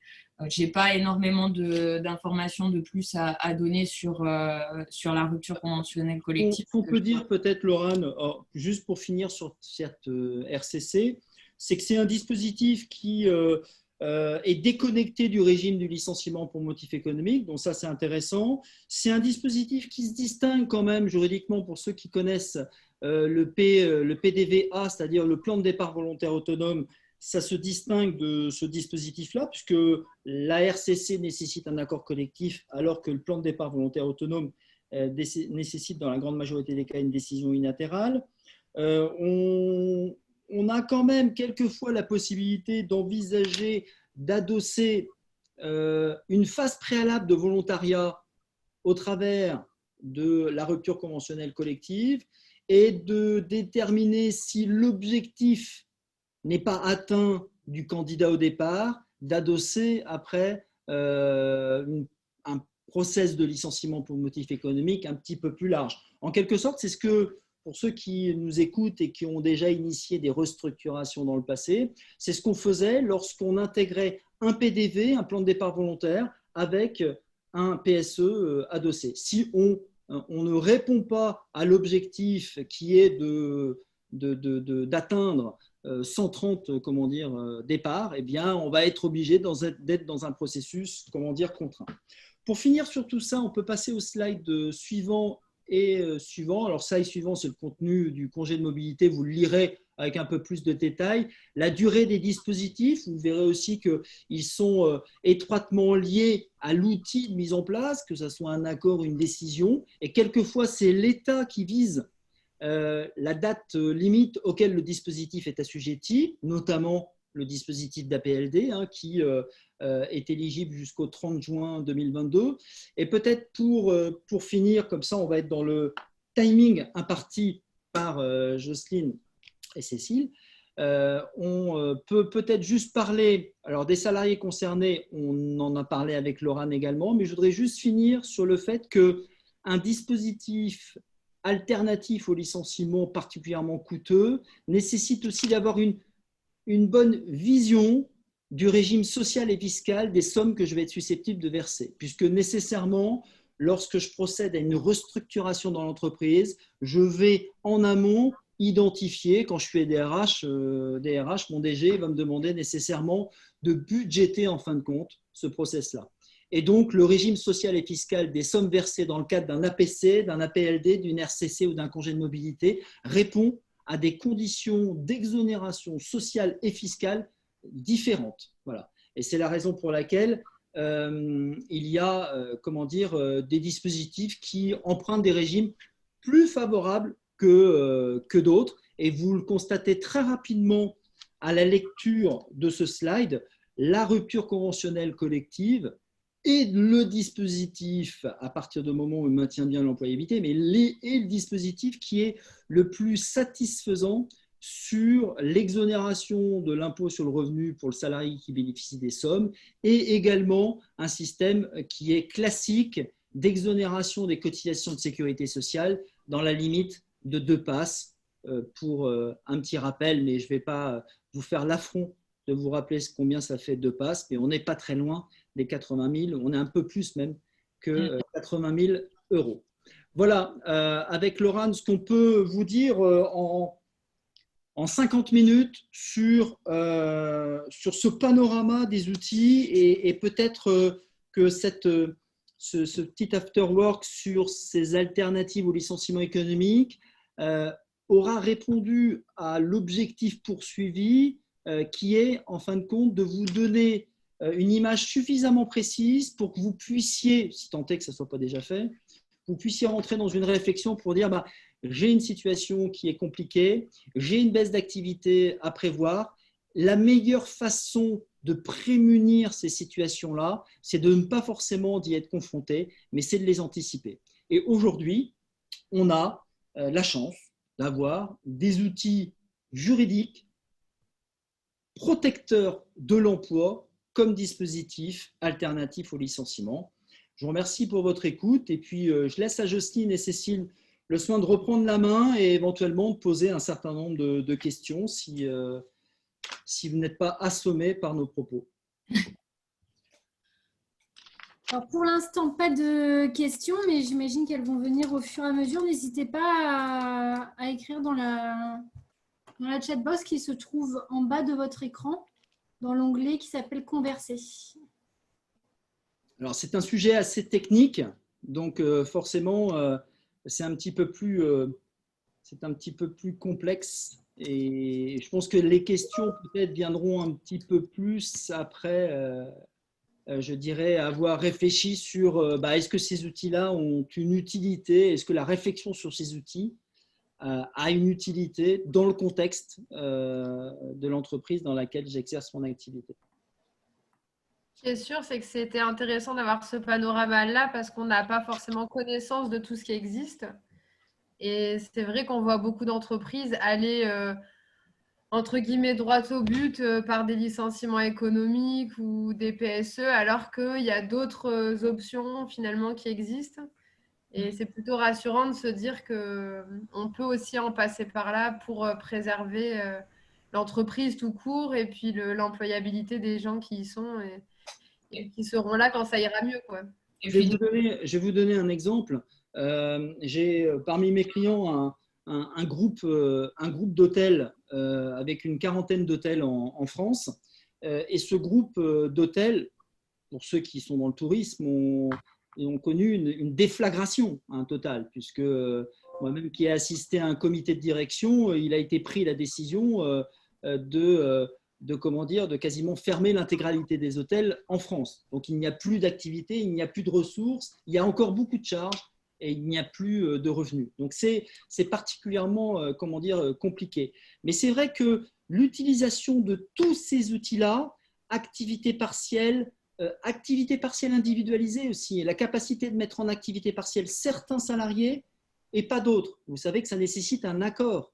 Je n'ai pas énormément d'informations de plus à donner sur la rupture conventionnelle collective. On peut dire peut-être, Laurane, juste pour finir sur cette RCC, c'est que c'est un dispositif qui est déconnecté du régime du licenciement pour motif économique, donc ça c'est intéressant. C'est un dispositif qui se distingue quand même juridiquement pour ceux qui connaissent le PDVA, c'est-à-dire le plan de départ volontaire autonome. Ça se distingue de ce dispositif-là, puisque la RCC nécessite un accord collectif, alors que le plan de départ volontaire autonome nécessite dans la grande majorité des cas une décision unilatérale. On a quand même quelquefois la possibilité d'envisager, d'adosser une phase préalable de volontariat au travers de la rupture conventionnelle collective et de déterminer si l'objectif n'est pas atteint du candidat au départ, d'adosser après un process de licenciement pour motif économique un petit peu plus large. En quelque sorte, c'est ce que, pour ceux qui nous écoutent et qui ont déjà initié des restructurations dans le passé, c'est ce qu'on faisait lorsqu'on intégrait un PDV, un plan de départ volontaire, avec un PSE adossé. Si on ne répond pas à l'objectif qui est d'atteindre 130 départs, eh bien, on va être obligé d'être dans un processus contraint. Pour finir sur tout ça, on peut passer au slide suivant et suivant. Alors, slide suivant, c'est le contenu du congé de mobilité. Vous le lirez avec un peu plus de détails. La durée des dispositifs, vous verrez aussi qu'ils sont étroitement liés à l'outil de mise en place, que ce soit un accord, une décision. Et quelquefois, c'est l'État qui vise la date limite auquel le dispositif est assujetti, notamment le dispositif d'APLD qui est éligible jusqu'au 30 juin 2022. Et peut-être pour finir, comme ça on va être dans le timing imparti par Jocelyne et Cécile, on peut peut-être juste parler, alors des salariés concernés, on en a parlé avec Laurent également, mais je voudrais juste finir sur le fait qu'un dispositif alternatif au licenciement particulièrement coûteux nécessite aussi d'avoir une bonne vision du régime social et fiscal des sommes que je vais être susceptible de verser, puisque nécessairement, lorsque je procède à une restructuration dans l'entreprise, je vais en amont identifier, quand je fais des RH, mon DG va me demander nécessairement de budgéter en fin de compte ce process-là. Et donc, le régime social et fiscal des sommes versées dans le cadre d'un APC, d'un APLD, d'une RCC ou d'un congé de mobilité répond à des conditions d'exonération sociale et fiscale différentes. Voilà. Et c'est la raison pour laquelle il y a des dispositifs qui empruntent des régimes plus favorables que d'autres. Et vous le constatez très rapidement à la lecture de ce slide, la rupture conventionnelle collective et le dispositif, à partir du moment où on maintient bien l'employabilité, mais et le dispositif qui est le plus satisfaisant sur l'exonération de l'impôt sur le revenu pour le salarié qui bénéficie des sommes et également un système qui est classique d'exonération des cotisations de sécurité sociale dans la limite de 2 passes. Pour un petit rappel, mais je ne vais pas vous faire l'affront de vous rappeler combien ça fait 2 passes, mais on n'est pas très loin des 80 000, on est un peu plus même que 80 000 euros. Voilà, avec Laurent, ce qu'on peut vous dire en 50 minutes sur ce panorama des outils et peut-être que ce petit afterwork sur ces alternatives au licenciement économique aura répondu à l'objectif poursuivi qui est en fin de compte de vous donner une image suffisamment précise pour que vous puissiez, si tant est que ça ne soit pas déjà fait, vous puissiez rentrer dans une réflexion pour dire j'ai une situation qui est compliquée, j'ai une baisse d'activité à prévoir. La meilleure façon de prémunir ces situations-là, c'est de ne pas forcément d'y être confronté, mais c'est de les anticiper. Et aujourd'hui, on a la chance d'avoir des outils juridiques protecteurs de l'emploi comme dispositif alternatif au licenciement. Je vous remercie pour votre écoute et puis je laisse à Jocelyne et Cécile le soin de reprendre la main et éventuellement de poser un certain nombre de questions si vous n'êtes pas assommés par nos propos. Alors pour l'instant, pas de questions, mais j'imagine qu'elles vont venir au fur et à mesure. N'hésitez pas à écrire dans la chat box qui se trouve en bas de votre écran, dans l'onglet qui s'appelle « Converser ». Alors, c'est un sujet assez technique, donc forcément, c'est un petit peu plus complexe. Et je pense que les questions peut-être viendront un petit peu plus après, je dirais, avoir réfléchi sur est-ce que ces outils-là ont une utilité, est-ce que la réflexion sur ces outils a une utilité dans le contexte de l'entreprise dans laquelle j'exerce mon activité. Ce qui est sûr, c'est que c'était intéressant d'avoir ce panorama-là parce qu'on n'a pas forcément connaissance de tout ce qui existe. Et c'est vrai qu'on voit beaucoup d'entreprises aller, entre guillemets, droit au but par des licenciements économiques ou des PSE, alors qu'il y a d'autres options finalement qui existent. Et c'est plutôt rassurant de se dire qu'on peut aussi en passer par là pour préserver l'entreprise tout court et puis l'employabilité des gens qui y sont et qui seront là quand ça ira mieux, quoi. Et Je vais puis, vous donner un exemple. J'ai parmi mes clients un groupe d'hôtels avec une quarantaine d'hôtels en France. Et ce groupe d'hôtels, pour ceux qui sont dans le tourisme, ont connu une déflagration totale, puisque moi-même qui ai assisté à un comité de direction, il a été pris la décision de quasiment fermer l'intégralité des hôtels en France. Donc il n'y a plus d'activité, il n'y a plus de ressources, il y a encore beaucoup de charges et il n'y a plus de revenus. Donc c'est particulièrement compliqué. Mais c'est vrai que l'utilisation de tous ces outils-là, activité partielle individualisée aussi, et la capacité de mettre en activité partielle certains salariés et pas d'autres. Vous savez que ça nécessite un accord.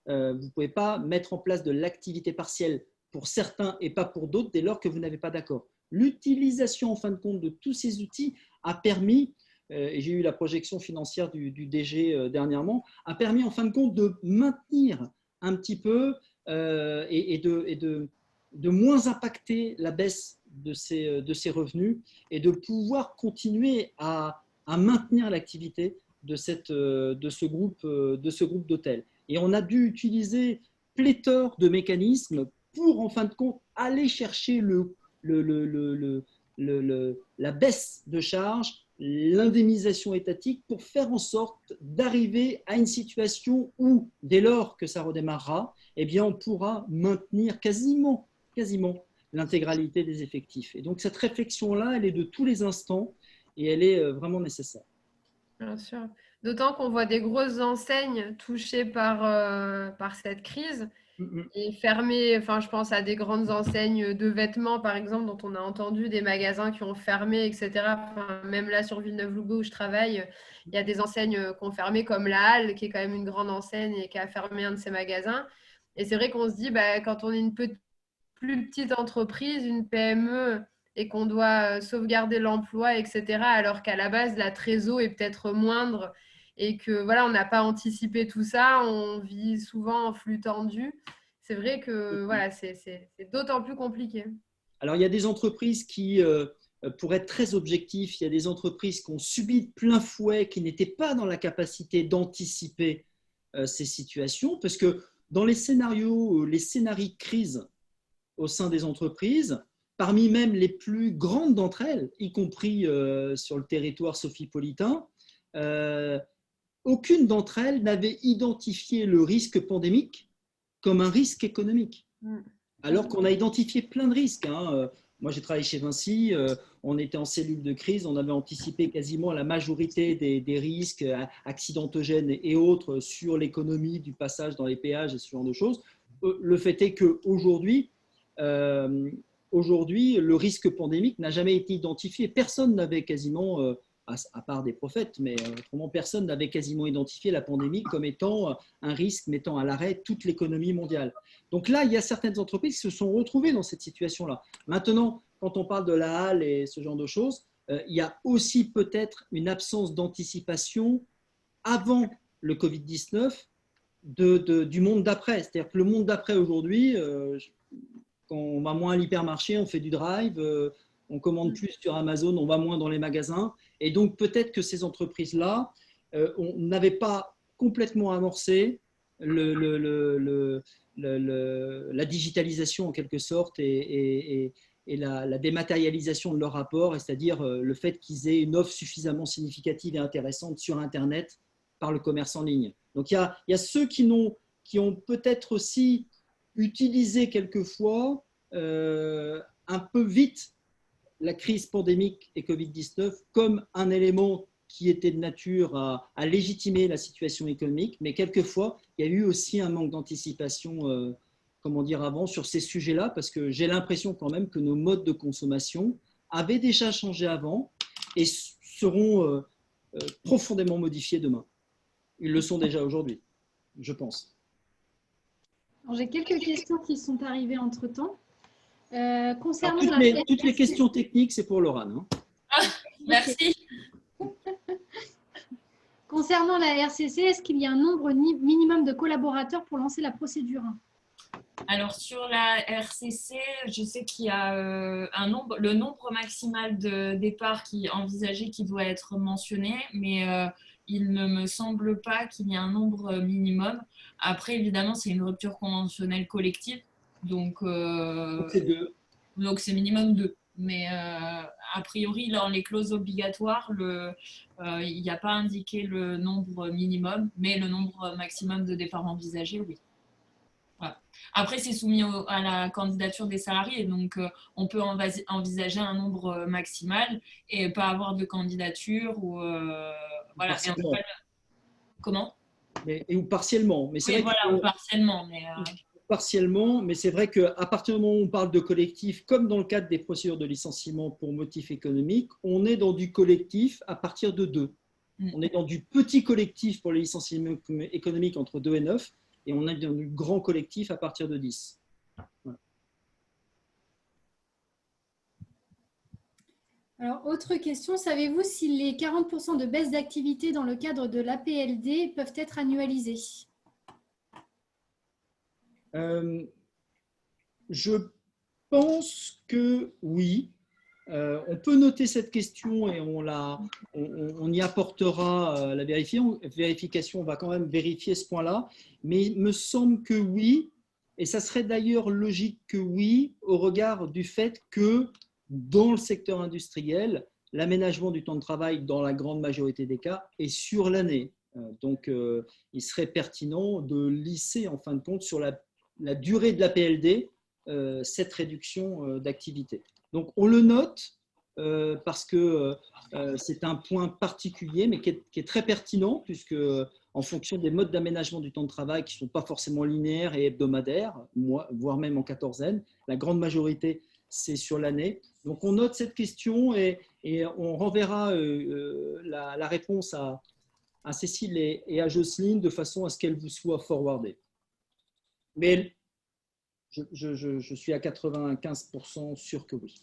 Vous ne pouvez pas mettre en place de l'activité partielle pour certains et pas pour d'autres dès lors que vous n'avez pas d'accord. L'utilisation en fin de compte de tous ces outils a permis, et j'ai eu la projection financière du DG dernièrement, a permis en fin de compte de maintenir un petit peu et de moins impacter la baisse de ces revenus et de pouvoir continuer à maintenir l'activité de ce groupe d'hôtels. Et on a dû utiliser pléthore de mécanismes pour, en fin de compte, aller chercher la baisse de charge, l'indemnisation étatique, pour faire en sorte d'arriver à une situation où, dès lors que ça redémarrera, eh bien, on pourra maintenir quasiment l'intégralité des effectifs. Et donc, cette réflexion-là, elle est de tous les instants et elle est vraiment nécessaire. Bien sûr. D'autant qu'on voit des grosses enseignes touchées par cette crise et fermées. Enfin, je pense à des grandes enseignes de vêtements, par exemple, dont on a entendu des magasins qui ont fermé, etc. Enfin, même là, sur Villeneuve-Loubet, où je travaille, il y a des enseignes qui ont fermé, comme la Halle, qui est quand même une grande enseigne et qui a fermé un de ses magasins. Et c'est vrai qu'on se dit, quand on est une plus petite entreprise, une PME, et qu'on doit sauvegarder l'emploi, etc., alors qu'à la base, la trésor est peut-être moindre et que voilà, on n'a pas anticipé tout ça, on vit souvent en flux tendu. C'est vrai que voilà, c'est d'autant plus compliqué. Alors, il y a des entreprises qui, pour être très objectif, il y a des entreprises qui ont subi de plein fouet, qui n'étaient pas dans la capacité d'anticiper ces situations, parce que dans les scénarios de crise au sein des entreprises, parmi même les plus grandes d'entre elles, y compris sur le territoire sophipolitain, aucune d'entre elles n'avait identifié le risque pandémique comme un risque économique. Alors qu'on a identifié plein de risques. Moi, j'ai travaillé chez Vinci, on était en cellule de crise, on avait anticipé quasiment la majorité des risques accidentogènes et autres sur l'économie, du passage dans les péages et ce genre de choses. Le fait est qu'aujourd'hui, le risque pandémique n'a jamais été identifié. Personne n'avait quasiment, à part des prophètes, mais autrement, personne n'avait quasiment identifié la pandémie comme étant un risque mettant à l'arrêt toute l'économie mondiale. Donc là, il y a certaines entreprises qui se sont retrouvées dans cette situation-là. Maintenant, quand on parle de la Halle et ce genre de choses, il y a aussi peut-être une absence d'anticipation avant le Covid-19 du monde d'après. C'est-à-dire que le monde d'après aujourd'hui, quand on va moins à l'hypermarché, on fait du drive, on commande plus sur Amazon, on va moins dans les magasins. Et donc, peut-être que ces entreprises-là, on n'avait pas complètement amorcé la digitalisation en quelque sorte et la dématérialisation de leur rapport, c'est-à-dire le fait qu'ils aient une offre suffisamment significative et intéressante sur Internet par le commerce en ligne. Donc, il y a ceux qui ont peut-être aussi utilisé quelquefois un peu vite la crise pandémique et Covid-19 comme un élément qui était de nature à légitimer la situation économique, mais quelquefois, il y a eu aussi un manque d'anticipation, comment dire, avant sur ces sujets-là, parce que j'ai l'impression quand même que nos modes de consommation avaient déjà changé avant et seront profondément modifiés demain. Ils le sont déjà aujourd'hui, je pense. J'ai quelques questions qui sont arrivées entre-temps. Concernant toutes les questions techniques, c'est pour Laurent. Hein. Merci. Concernant la RCC, est-ce qu'il y a un nombre minimum de collaborateurs pour lancer la procédure? Alors, sur la RCC, je sais qu'il y a le nombre maximal de départs envisagé qui doit être mentionné, mais il ne me semble pas qu'il y ait un nombre minimum. Après, évidemment, c'est une rupture conventionnelle collective, donc c'est 2. Donc, c'est minimum 2. Mais a priori, dans les clauses obligatoires, il n'y a pas indiqué le nombre minimum, mais le nombre maximum de départs envisagés, oui. Voilà. Après, c'est soumis à la candidature des salariés, donc on peut envisager un nombre maximal et pas avoir de candidature ou voilà. Et en tout cas, comment? Ou partiellement. Mais oui, vrai voilà, ou partiellement. Partiellement, mais c'est vrai qu'à partir du moment où on parle de collectif, comme dans le cadre des procédures de licenciement pour motif économique, on est dans du collectif à partir de 2. On est dans du petit collectif pour les licenciements économiques entre 2 et 9, et on est dans du grand collectif à partir de 10. Voilà. Alors, autre question, savez-vous si les 40% de baisse d'activité dans le cadre de l'APLD peuvent être annualisés? Je pense que oui. On peut noter cette question et on y apportera la vérification. On va quand même vérifier ce point-là. Mais il me semble que oui. Et ça serait d'ailleurs logique que oui, au regard du fait que dans le secteur industriel, l'aménagement du temps de travail, dans la grande majorité des cas, est sur l'année. Donc, il serait pertinent de lisser, en fin de compte, sur la durée de la PLD, cette réduction d'activité. Donc, on le note parce que c'est un point particulier, mais qui est très pertinent, puisque en fonction des modes d'aménagement du temps de travail qui ne sont pas forcément linéaires et hebdomadaires, voire même en quatorzaine, la grande majorité, c'est sur l'année. Donc, on note cette question et on renverra la réponse à Cécile et à Jocelyne de façon à ce qu'elle vous soit forwardée. Mais je suis à 95% sûr que oui.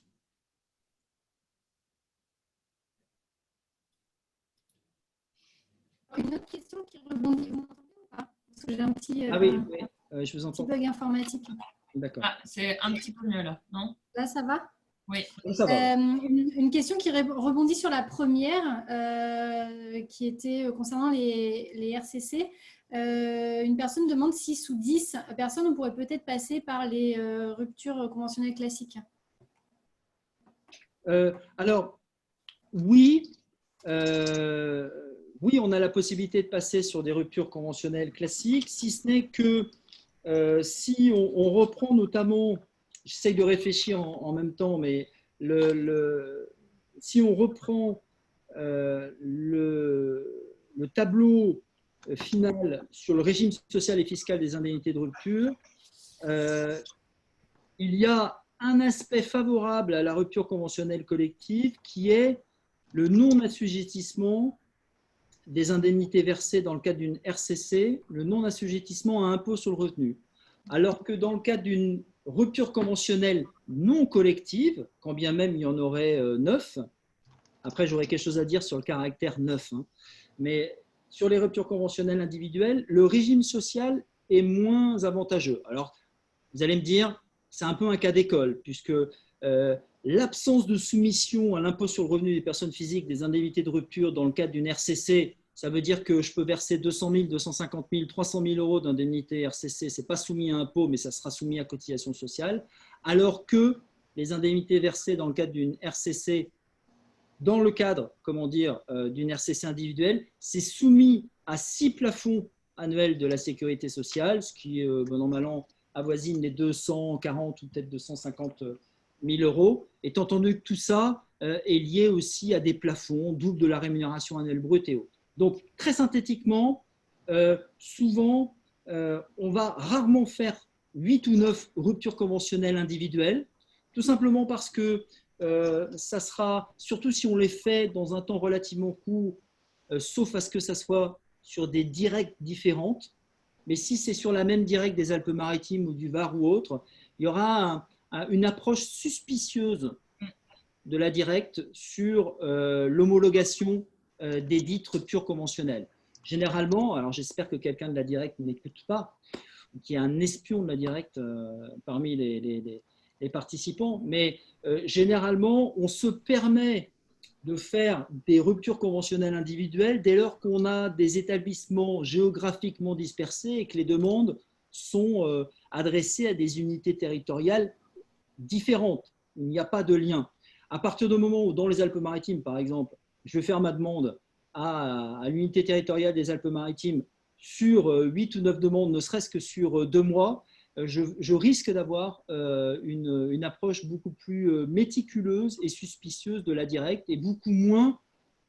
Une autre question qui rebondit, vous m'entendez ou pas? Parce que j'ai un petit, je vous entends. Petit bug informatique. D'accord. Ah, c'est un petit peu mieux là, non? Là, ça va? Oui. Ça va. Une question qui rebondit sur la première, qui était concernant les RCC. Une personne demande si sous 10 personnes, on pourrait peut-être passer par les ruptures conventionnelles classiques. Alors, oui. Oui, on a la possibilité de passer sur des ruptures conventionnelles classiques, si ce n'est que si on reprend notamment, j'essaye de réfléchir en même temps, mais si on reprend le tableau final sur le régime social et fiscal des indemnités de rupture, il y a un aspect favorable à la rupture conventionnelle collective qui est le non-assujettissement des indemnités versées dans le cadre d'une RCC, le non-assujettissement à impôt sur le revenu. Alors que dans le cadre d'une rupture conventionnelle non collective, quand bien même il y en aurait 9, après j'aurais quelque chose à dire sur le caractère 9, hein, mais sur les ruptures conventionnelles individuelles, le régime social est moins avantageux. Alors, vous allez me dire, c'est un peu un cas d'école, puisque l'absence de soumission à l'impôt sur le revenu des personnes physiques des indemnités de rupture dans le cadre d'une RCC, ça veut dire que je peux verser 200 000, 250 000, 300 000 euros d'indemnité RCC, ce n'est pas soumis à impôt, mais ça sera soumis à cotisation sociale, alors que les indemnités versées dans le cadre d'une RCC, dans le cadre, comment dire, d'une RCC individuelle, c'est soumis à 6 plafonds annuels de la sécurité sociale, ce qui, bon an, mal an, avoisine les 240 ou peut-être 250 000 euros. Étant entendu que tout ça est lié aussi à des plafonds, double de la rémunération annuelle brute et autres. Donc, très synthétiquement, souvent, on va rarement faire 8 ou 9 ruptures conventionnelles individuelles, tout simplement parce que ça sera, surtout si on les fait dans un temps relativement court, sauf à ce que ça soit sur des directs différentes, mais si c'est sur la même directe des Alpes-Maritimes ou du Var ou autre, il y aura une approche suspicieuse de la directe sur l'homologation des dites ruptures conventionnelles. Généralement, alors j'espère que quelqu'un de la directe n'écoute pas, qu'il y a un espion de la directe parmi les participants, mais généralement, on se permet de faire des ruptures conventionnelles individuelles dès lors qu'on a des établissements géographiquement dispersés et que les demandes sont adressées à des unités territoriales différentes. Il n'y a pas de lien. À partir du moment où, dans les Alpes-Maritimes, par exemple, je vais faire ma demande à l'unité territoriale des Alpes-Maritimes sur 8 ou 9 demandes, ne serait-ce que sur 2 mois, je risque d'avoir une approche beaucoup plus méticuleuse et suspicieuse de la directe et beaucoup moins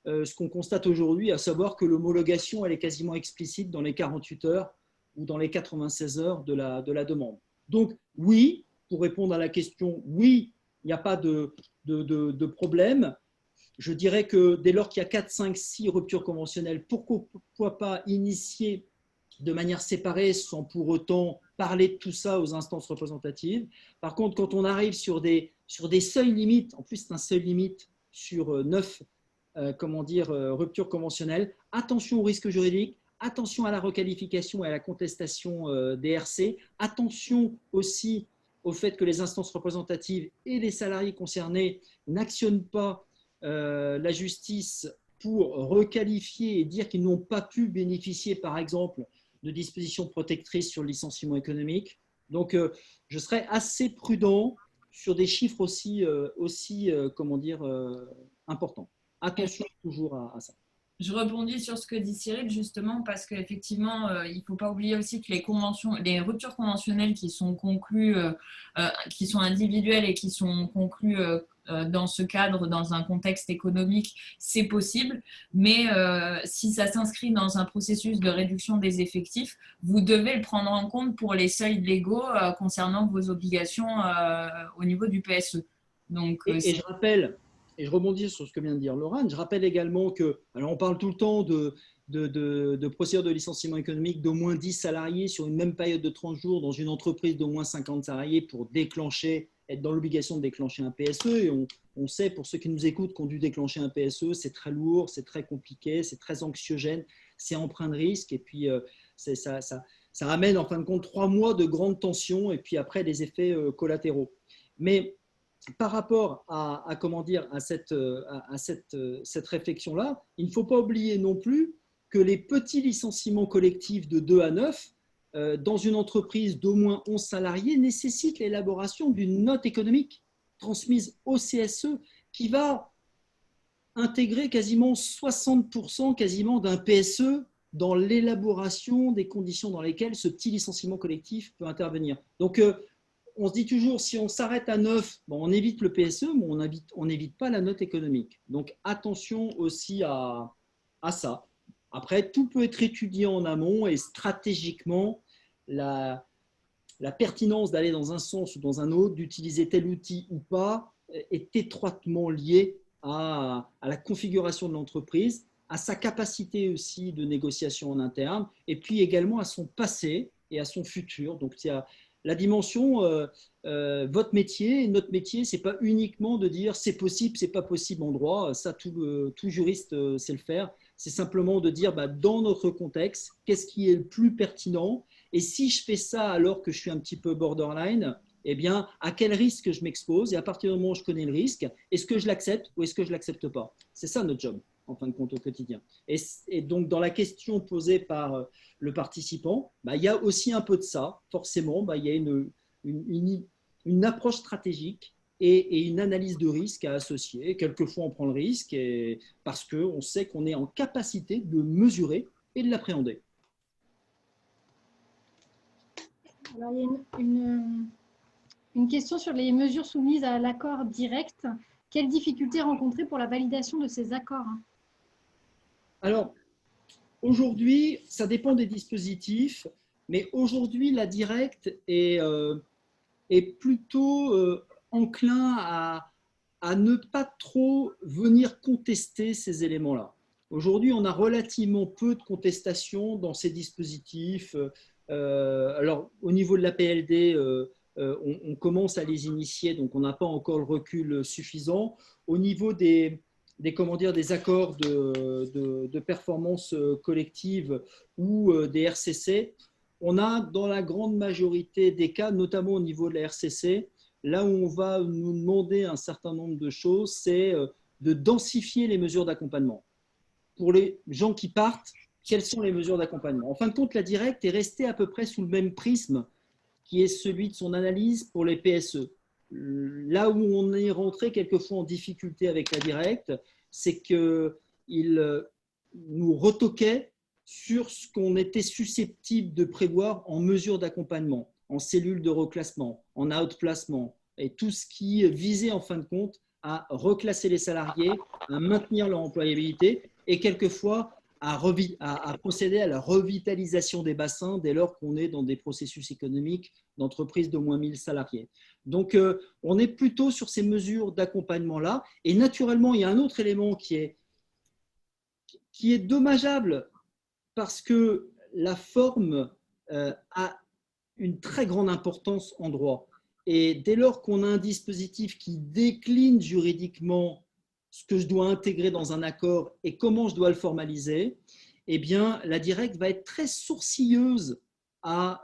ce qu'on constate aujourd'hui, à savoir que l'homologation elle est quasiment explicite dans les 48 heures ou dans les 96 heures de la demande. Donc oui, pour répondre à la question, oui, il n'y a pas de problème. Je dirais que dès lors qu'il y a 4, 5, 6 ruptures conventionnelles, pourquoi pas initier de manière séparée sans pour autant parler de tout ça aux instances représentatives. Par contre, quand on arrive sur des seuils limites, en plus c'est un seuil limite sur 9 ruptures conventionnelles, attention au risque juridique, attention à la requalification et à la contestation des RC, attention aussi au fait que les instances représentatives et les salariés concernés n'actionnent pas la justice pour requalifier et dire qu'ils n'ont pas pu bénéficier, par exemple, de dispositions protectrices sur le licenciement économique. Donc, je serais assez prudent sur des chiffres aussi importants. Attention toujours à ça. Je rebondis sur ce que dit Cyril, justement, parce qu'effectivement, il ne faut pas oublier aussi que les ruptures conventionnelles qui sont conclues, qui sont individuelles et qui sont conclues dans ce cadre, dans un contexte économique, c'est possible. Mais si ça s'inscrit dans un processus de réduction des effectifs, vous devez le prendre en compte pour les seuils légaux concernant vos obligations au niveau du PSE. Donc, et je rappelle, et je rebondis sur ce que vient de dire Laurent, je rappelle également que, alors on parle tout le temps de procédures de licenciement économique d'au moins 10 salariés sur une même période de 30 jours dans une entreprise d'au moins 50 salariés pour être dans l'obligation de déclencher un PSE. Et on sait, pour ceux qui nous écoutent, qu'on a dû déclencher un PSE, c'est très lourd, c'est très compliqué, c'est très anxiogène, c'est empreint de risque. Et puis, ça ramène en fin de compte 3 mois de grande tension et puis après des effets collatéraux. Mais par rapport à cette réflexion-là, il ne faut pas oublier non plus que les petits licenciements collectifs de 2 à 9 dans une entreprise d'au moins 11 salariés nécessitent l'élaboration d'une note économique transmise au CSE qui va intégrer quasiment 60% quasiment d'un PSE dans l'élaboration des conditions dans lesquelles ce petit licenciement collectif peut intervenir. Donc, on se dit toujours, si on s'arrête à 9, bon, on évite le PSE, mais on n'évite pas la note économique. Donc, attention aussi à ça. Après, tout peut être étudié en amont et stratégiquement, la pertinence d'aller dans un sens ou dans un autre, d'utiliser tel outil ou pas, est étroitement liée à la configuration de l'entreprise, à sa capacité aussi de négociation en interne, et puis également à son passé et à son futur. Donc, il y a la dimension, votre métier et notre métier, ce n'est pas uniquement de dire c'est possible, c'est pas possible en droit, ça tout juriste sait le faire, c'est simplement de dire dans notre contexte, qu'est-ce qui est le plus pertinent et si je fais ça alors que je suis un petit peu borderline, eh bien, à quel risque je m'expose et à partir du moment où je connais le risque, est-ce que je l'accepte ou est-ce que je ne l'accepte pas? C'est ça notre job en fin de compte au quotidien. Et donc, dans la question posée par le participant, il y a aussi un peu de ça. Forcément, il y a une approche stratégique et une analyse de risque à associer. Quelquefois, on prend le risque parce qu'on sait qu'on est en capacité de mesurer et de l'appréhender. Alors, il y a une question sur les mesures soumises à l'accord direct. Quelles difficultés rencontrer pour la validation de ces accords? Alors, aujourd'hui, ça dépend des dispositifs, mais aujourd'hui, la directe est plutôt enclin à ne pas trop venir contester ces éléments-là. Aujourd'hui, on a relativement peu de contestations dans ces dispositifs. Alors, au niveau de la PLD, on commence à les initier, donc on n'a pas encore le recul suffisant. Au niveau des accords de performance collective ou des RCC, on a dans la grande majorité des cas, notamment au niveau de la RCC, là où on va nous demander un certain nombre de choses, c'est de densifier les mesures d'accompagnement. Pour les gens qui partent, quelles sont les mesures d'accompagnement? En fin de compte, la directe est restée à peu près sous le même prisme qui est celui de son analyse pour les PSE. Là où on est rentré quelquefois en difficulté avec la directe, c'est qu'il nous retoquait sur ce qu'on était susceptible de prévoir en mesures d'accompagnement, en cellules de reclassement, en outplacement, et tout ce qui visait en fin de compte à reclasser les salariés, à maintenir leur employabilité et quelquefois à procéder à la revitalisation des bassins dès lors qu'on est dans des processus économiques d'entreprises d'au moins 1000 salariés. Donc, on est plutôt sur ces mesures d'accompagnement-là. Et naturellement, il y a un autre élément qui est dommageable parce que la forme a une très grande importance en droit. Et dès lors qu'on a un dispositif qui décline juridiquement ce que je dois intégrer dans un accord et comment je dois le formaliser, eh bien, la directe va être très sourcilleuse à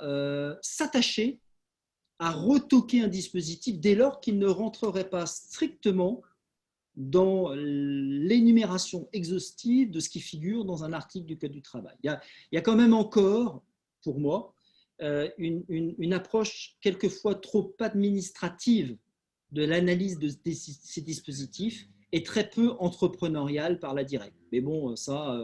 s'attacher à retoquer un dispositif dès lors qu'il ne rentrerait pas strictement dans l'énumération exhaustive de ce qui figure dans un article du Code du travail. Il y a quand même encore, pour moi, une approche quelquefois trop administrative de l'analyse de ces dispositifs et très peu entrepreneuriale par la directe. Mais bon, ça,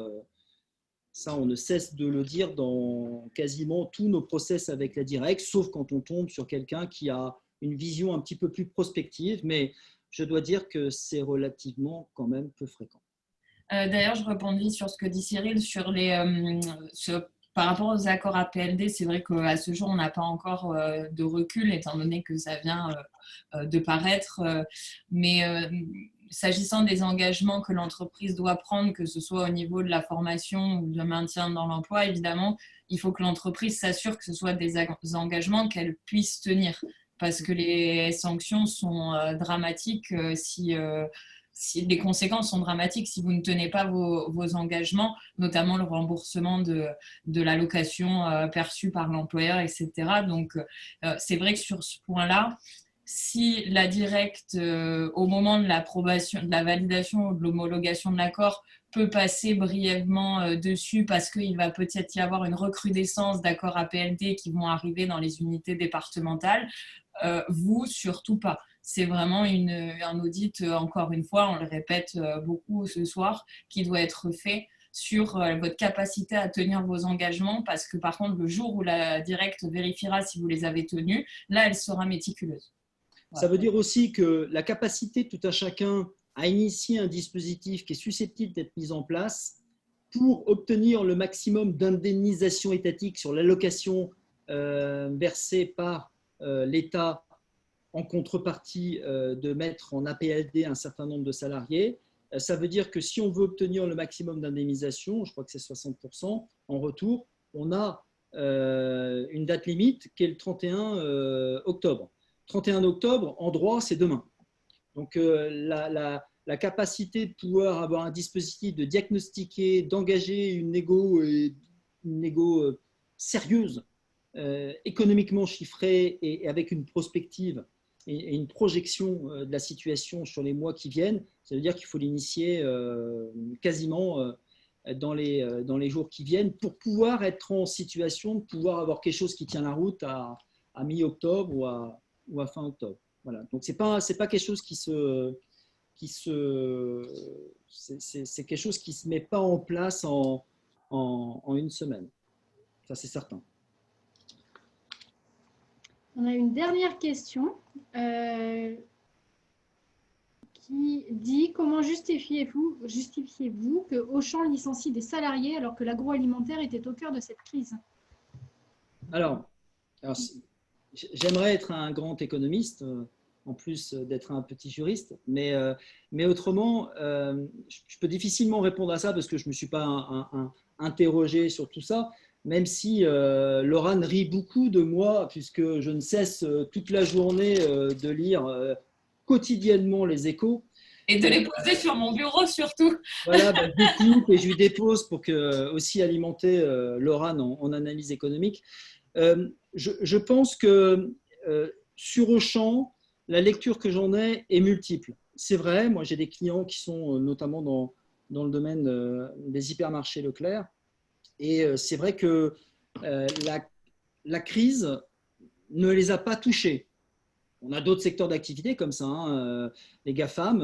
on ne cesse de le dire dans quasiment tous nos process avec la directe, sauf quand on tombe sur quelqu'un qui a une vision un petit peu plus prospective, mais je dois dire que c'est relativement quand même peu fréquent. D'ailleurs, je rebondis sur ce que dit Cyril sur par rapport aux accords APLD. C'est vrai qu'à ce jour, on n'a pas encore de recul, étant donné que ça vient de paraître. Mais s'agissant des engagements que l'entreprise doit prendre, que ce soit au niveau de la formation ou de maintien dans l'emploi, évidemment, il faut que l'entreprise s'assure que ce soit des engagements qu'elle puisse tenir. Parce que les sanctions sont dramatiques si les conséquences sont dramatiques si vous ne tenez pas vos engagements, notamment le remboursement de l'allocation perçue par l'employeur, etc. Donc, c'est vrai que sur ce point-là, si la directe, au moment de l'approbation, de la validation ou de l'homologation de l'accord, peut passer brièvement dessus parce qu'il va peut-être y avoir une recrudescence d'accords APLD qui vont arriver dans les unités départementales, vous, surtout pas. C'est vraiment un audit, encore une fois, on le répète beaucoup ce soir, qui doit être fait sur votre capacité à tenir vos engagements, parce que par contre, le jour où la directe vérifiera si vous les avez tenus, là, elle sera méticuleuse. Voilà. Ça veut dire aussi que la capacité de tout un chacun à initier un dispositif qui est susceptible d'être mis en place pour obtenir le maximum d'indemnisation étatique sur l'allocation versée par l'État en contrepartie de mettre en APLD un certain nombre de salariés. Ça veut dire que si on veut obtenir le maximum d'indemnisation, je crois que c'est 60%, en retour, on a une date limite qui est le 31 octobre. 31 octobre, en droit, c'est demain. Donc, la capacité de pouvoir avoir un dispositif de diagnostiquer, d'engager une négo sérieuse, économiquement chiffrée et avec une prospective et une projection de la situation sur les mois qui viennent, ça veut dire qu'il faut l'initier quasiment dans les jours qui viennent pour pouvoir être en situation de pouvoir avoir quelque chose qui tient la route à mi-octobre ou à fin octobre. Voilà. Donc, c'est pas quelque chose c'est quelque chose qui se met pas en place en une semaine. Ça, c'est certain. On a une dernière question qui dit: comment justifiez-vous que Auchan licencie des salariés alors que l'agroalimentaire était au cœur de cette crise? Alors, j'aimerais être un grand économiste, en plus d'être un petit juriste, mais autrement, je peux difficilement répondre à ça parce que je ne me suis pas interrogé sur tout ça, même si Laurent rit beaucoup de moi, puisque je ne cesse toute la journée de lire quotidiennement les Échos. Et de les poser sur mon bureau surtout. Voilà, je les coupe et je lui dépose pour aussi alimenter Laurent en analyse économique. Je pense que sur Auchan, la lecture que j'en ai est multiple. C'est vrai, moi j'ai des clients qui sont notamment dans le domaine des hypermarchés Leclerc. Et c'est vrai que la crise ne les a pas touchés. On a d'autres secteurs d'activité comme ça, hein, les GAFAM,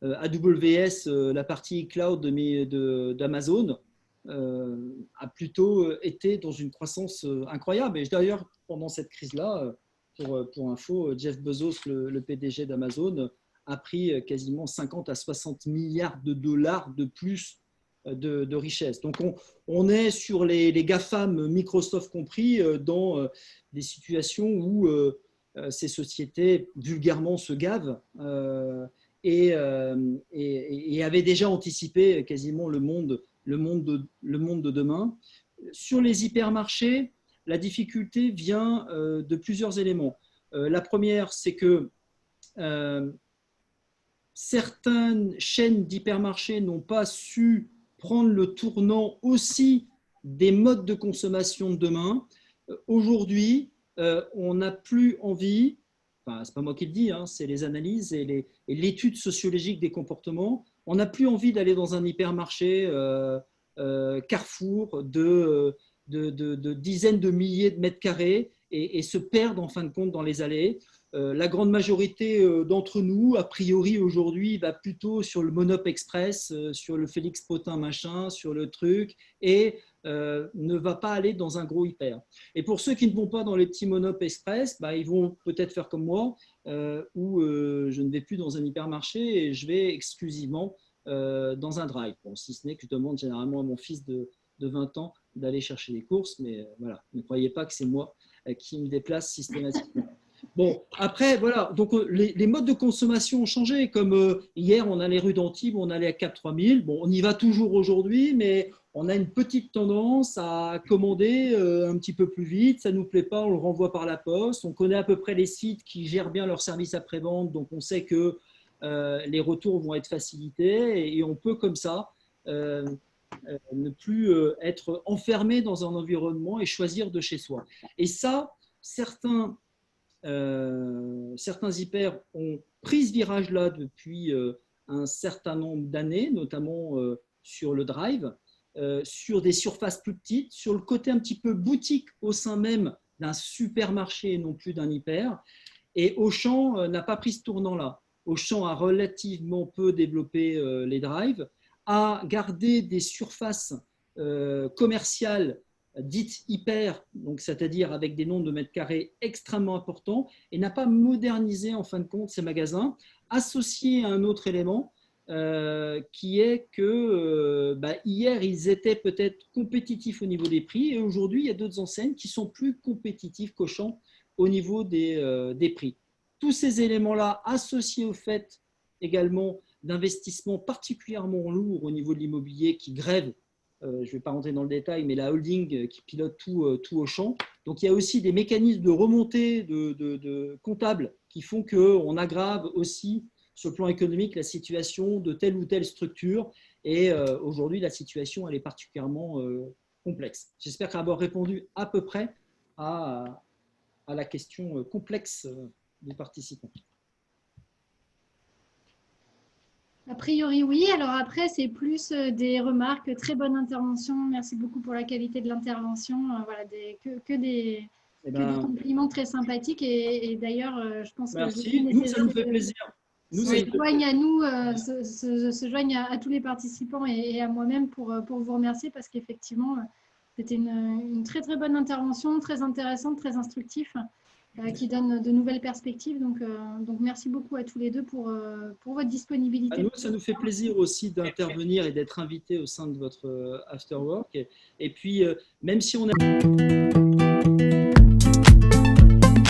AWS, la partie cloud d'Amazon, a plutôt été dans une croissance incroyable. Et d'ailleurs, pendant cette crise-là, pour info, Jeff Bezos, le PDG d'Amazon, a pris quasiment 50 à 60 milliards de dollars de plus de richesse. Donc, on est sur les GAFAM, Microsoft compris, dans des situations où ces sociétés vulgairement se gavent et avaient déjà anticipé quasiment le monde de demain. Sur les hypermarchés, la difficulté vient de plusieurs éléments. La première, c'est que certaines chaînes d'hypermarchés n'ont pas su prendre le tournant aussi des modes de consommation de demain. Aujourd'hui, on n'a plus envie, enfin, c'est pas moi qui le dis, hein, c'est les analyses et l'étude sociologique des comportements, on n'a plus envie d'aller dans un hypermarché Carrefour de dizaines de milliers de mètres carrés et se perdre en fin de compte dans les allées. La grande majorité d'entre nous, a priori aujourd'hui, va plutôt sur le Monop Express, sur le Félix Potin machin, sur le truc, et ne va pas aller dans un gros hyper. Et pour ceux qui ne vont pas dans les petits Monop Express, ils vont peut-être faire comme moi, où je ne vais plus dans un hypermarché et je vais exclusivement dans un drive. Bon, si ce n'est que je demande généralement à mon fils de 20 ans d'aller chercher les courses, mais voilà, ne croyez pas que c'est moi qui me déplace systématiquement. Bon, après, voilà, donc les modes de consommation ont changé. Comme hier, on allait rue d'Antibes, on allait à 4-3000. Bon, on y va toujours aujourd'hui, mais on a une petite tendance à commander un petit peu plus vite. Ça ne nous plaît pas, on le renvoie par la poste. On connaît à peu près les sites qui gèrent bien leur service après-vente, donc on sait que les retours vont être facilités et on peut comme ça ne plus être enfermé dans un environnement et choisir de chez soi. Et ça, certains hyper ont pris ce virage-là depuis un certain nombre d'années, notamment sur le drive, sur des surfaces plus petites, sur le côté un petit peu boutique au sein même d'un supermarché et non plus d'un hyper. Et Auchan n'a pas pris ce tournant-là. Auchan a relativement peu développé les drives, a gardé des surfaces commerciales dites hyper, donc c'est-à-dire avec des nombres de mètres carrés extrêmement importants, et n'a pas modernisé en fin de compte ces magasins, associé à un autre élément qui est que hier ils étaient peut-être compétitifs au niveau des prix, et aujourd'hui il y a d'autres enseignes qui sont plus compétitifs qu'Auchan au niveau des prix. Tous ces éléments-là, associés au fait également d'investissements particulièrement lourds au niveau de l'immobilier qui grèvent, je ne vais pas rentrer dans le détail, mais la holding qui pilote tout Auchan. Donc il y a aussi des mécanismes de remontée de comptables qui font qu'on aggrave aussi sur le plan économique la situation de telle ou telle structure. Et aujourd'hui, la situation elle est particulièrement complexe. J'espère avoir répondu à peu près à la question complexe des participants. A priori, oui. Alors après, c'est plus des remarques. Très bonne intervention. Merci beaucoup pour la qualité de l'intervention. Voilà, que des compliments très sympathiques. Et d'ailleurs, je pense merci. Nous, ça nous fait plaisir. Se joignent à tous les participants et à moi-même pour vous remercier parce qu'effectivement, c'était une très très bonne intervention, très intéressante, très instructive. qui donne de nouvelles perspectives. Donc, merci beaucoup à tous les deux pour votre disponibilité. Ça nous fait plaisir aussi d'intervenir et d'être invités au sein de votre Afterwork. Et puis, même si on a...